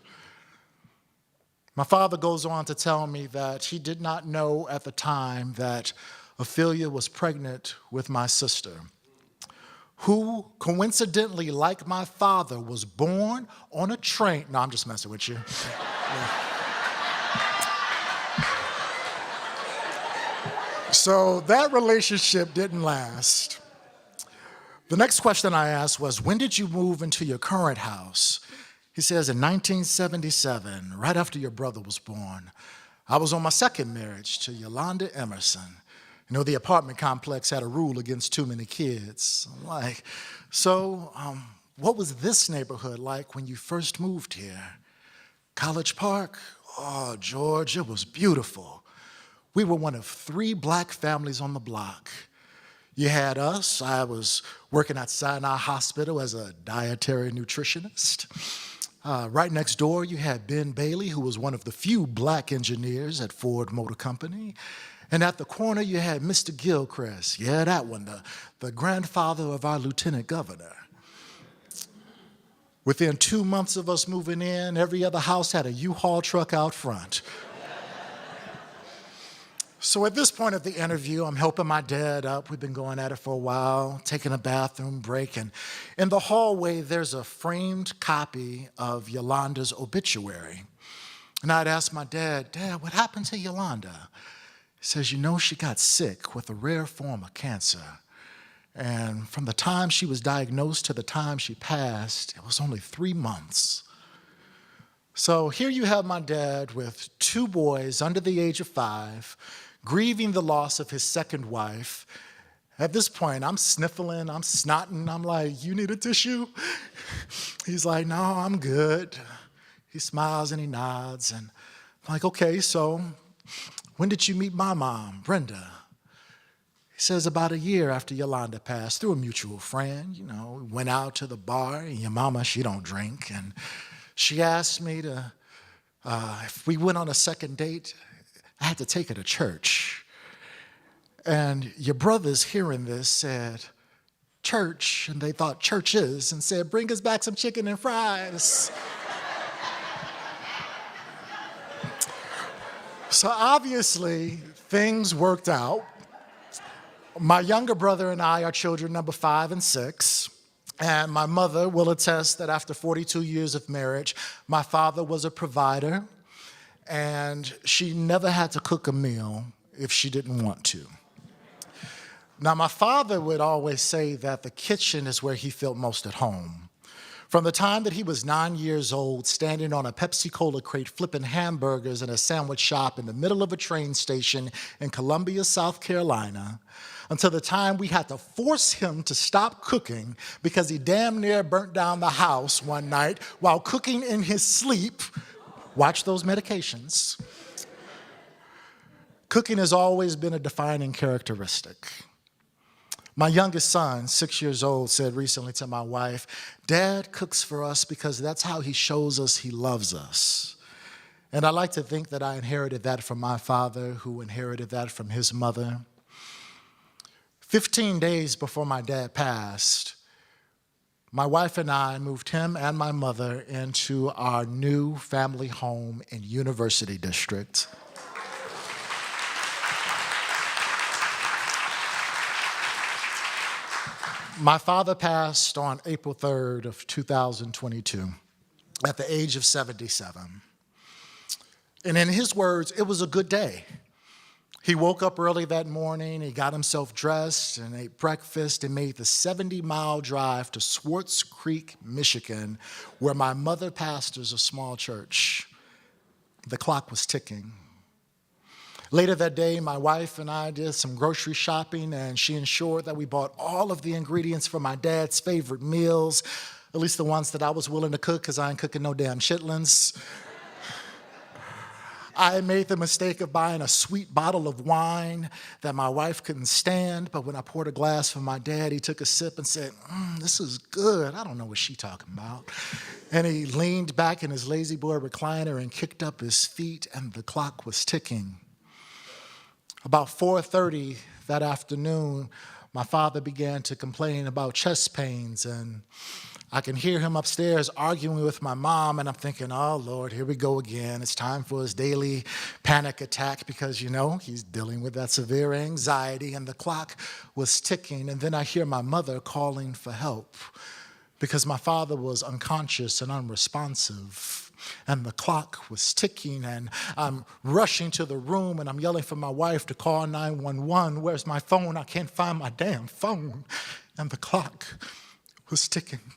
My father goes on to tell me that he did not know at the time that Ophelia was pregnant with my sister, who coincidentally, like my father, was born on a train. No, I'm just messing with you. So that relationship didn't last. The next question I asked was, when did you move into your current house? He says, in 1977, right after your brother was born. I was on my second marriage to Yolanda Emerson. You know, the apartment complex had a rule against too many kids. I'm like, so what was this neighborhood like when you first moved here? College Park? Oh, George, it was beautiful. We were one of 3 black families on the block. You had us. I was working at Sinai Hospital as a dietary nutritionist. Right next door, you had Ben Bailey, who was one of the few black engineers at Ford Motor Company. And at the corner, you had Mr. Gilchrist. Yeah, that one, the grandfather of our lieutenant governor. Within 2 months of us moving in, every other house had a U-Haul truck out front. So at this point of the interview, I'm helping my dad up. We've been going at it for a while, taking a bathroom break. And in the hallway, there's a framed copy of Yolanda's obituary. And I'd ask my dad, Dad, what happened to Yolanda? He says, you know, she got sick with a rare form of cancer. And from the time she was diagnosed to the time she passed, it was only 3 months. So here you have my dad with 2 boys under the age of 5, grieving the loss of his second wife. At this point, I'm sniffling, I'm snotting. I'm like, you need a tissue? He's like, no, I'm good. He smiles and he nods. And I'm like, okay, so when did you meet my mom, Brenda? He says about a year after Yolanda passed, through a mutual friend. You know, we went out to the bar, and your mama, she don't drink. And she asked me to, if we went on a second date, I had to take her to church. And your brothers hearing this said, church, and they thought churches, and said, bring us back some chicken and fries. So obviously, things worked out. My younger brother and I are children number 5 and 6. And my mother will attest that after 42 years of marriage, my father was a provider, and she never had to cook a meal if she didn't want to. Now, my father would always say that the kitchen is where he felt most at home. From the time that he was 9 years old, standing on a Pepsi-Cola crate flipping hamburgers in a sandwich shop in the middle of a train station in Columbia, South Carolina, until the time we had to force him to stop cooking because he damn near burnt down the house one night while cooking in his sleep. Watch those medications. Cooking has always been a defining characteristic. My youngest son, 6 years old, said recently to my wife, "Dad cooks for us because that's how he shows us he loves us." And I like to think that I inherited that from my father, who inherited that from his mother. 15 days before my dad passed, my wife and I moved him and my mother into our new family home in University District. My father passed on April 3rd of 2022 at the age of 77. And in his words, it was a good day. He woke up early that morning, he got himself dressed and ate breakfast and made the 70-mile drive to Swartz Creek, Michigan, where my mother pastors a small church. The clock was ticking. Later that day, my wife and I did some grocery shopping, and she ensured that we bought all of the ingredients for my dad's favorite meals, at least the ones that I was willing to cook, because I ain't cooking no damn chitlins. I made the mistake of buying a sweet bottle of wine that my wife couldn't stand, but when I poured a glass for my dad, he took a sip and said, "This is good. I don't know what she's talking about." And he leaned back in his lazy boy recliner and kicked up his feet, and the clock was ticking. About 4:30 that afternoon, my father began to complain about chest pains, and I can hear him upstairs arguing with my mom, and I'm thinking, oh, Lord, here we go again. It's time for his daily panic attack because, he's dealing with that severe anxiety, and the clock was ticking. And then I hear my mother calling for help because my father was unconscious and unresponsive. And the clock was ticking, and I'm rushing to the room, and I'm yelling for my wife to call 911. Where's my phone? I can't find my damn phone. And the clock was ticking.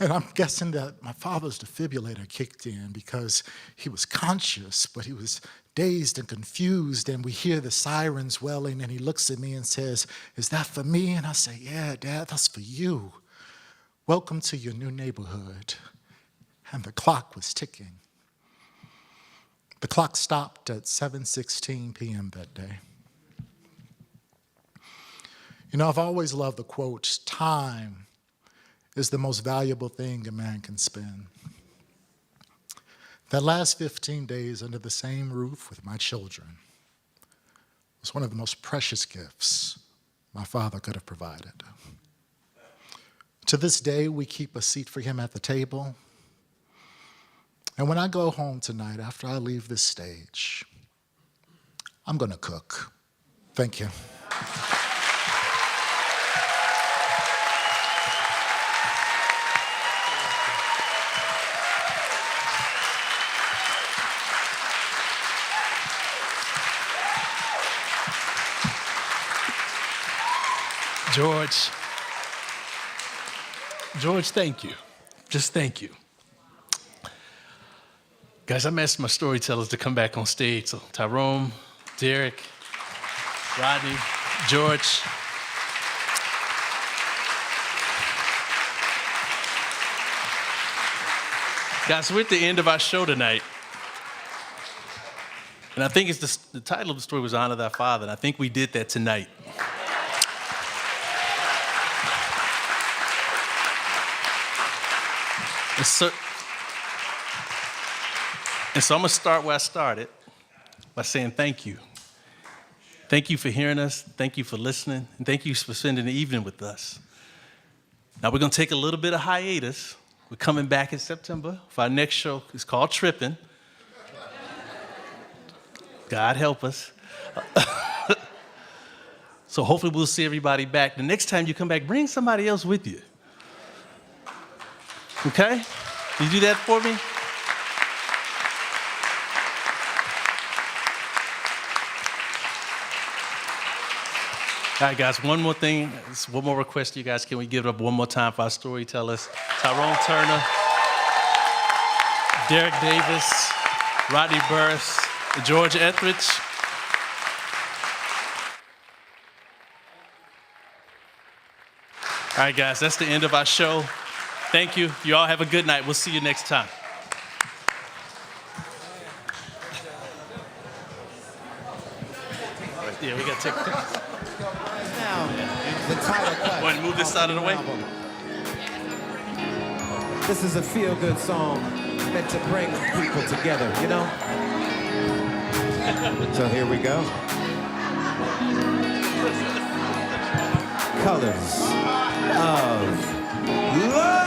And I'm guessing that my father's defibrillator kicked in because he was conscious, but he was dazed and confused, and we hear the sirens wailing, and he looks at me and says, "Is that for me?" And I say, "Yeah, Dad, that's for you. Welcome to your new neighborhood." And the clock was ticking. The clock stopped at 7:16 p.m. that day. I've always loved the quote, "Time is the most valuable thing a man can spend." That last 15 days under the same roof with my children was one of the most precious gifts my father could have provided. To this day, we keep a seat for him at the table. And when I go home tonight, after I leave this stage, I'm going to cook. Thank you. George, thank you. Just thank you. Guys, I'm asking my storytellers to come back on stage. So Tyrone, Derrick, Rodney, George. Guys, we're at the end of our show tonight. And I think the title of the story was Honor Thy Father, and I think we did that tonight. And so I'm going to start where I started by saying thank you. Thank you for hearing us. Thank you for listening. And thank you for spending the evening with us. Now we're going to take a little bit of hiatus. We're coming back in September for our next show. It's called Trippin'. God help us. So hopefully we'll see everybody back. The next time you come back, bring somebody else with you. Okay? Can you do that for me? All right, guys, one more thing, one more request to you guys. Can we give it up one more time for our storytellers? Tyrone Turner, Derrick Davis, Rodney Burris, George Etheridge. All right, guys, that's the end of our show. Thank you. You all have a good night. We'll see you next time. Yeah, we got to take Now, the title cut. Go ahead and move this out of the way. Album. This is a feel-good song meant to bring people together, you know? So here we go. Colors of Love.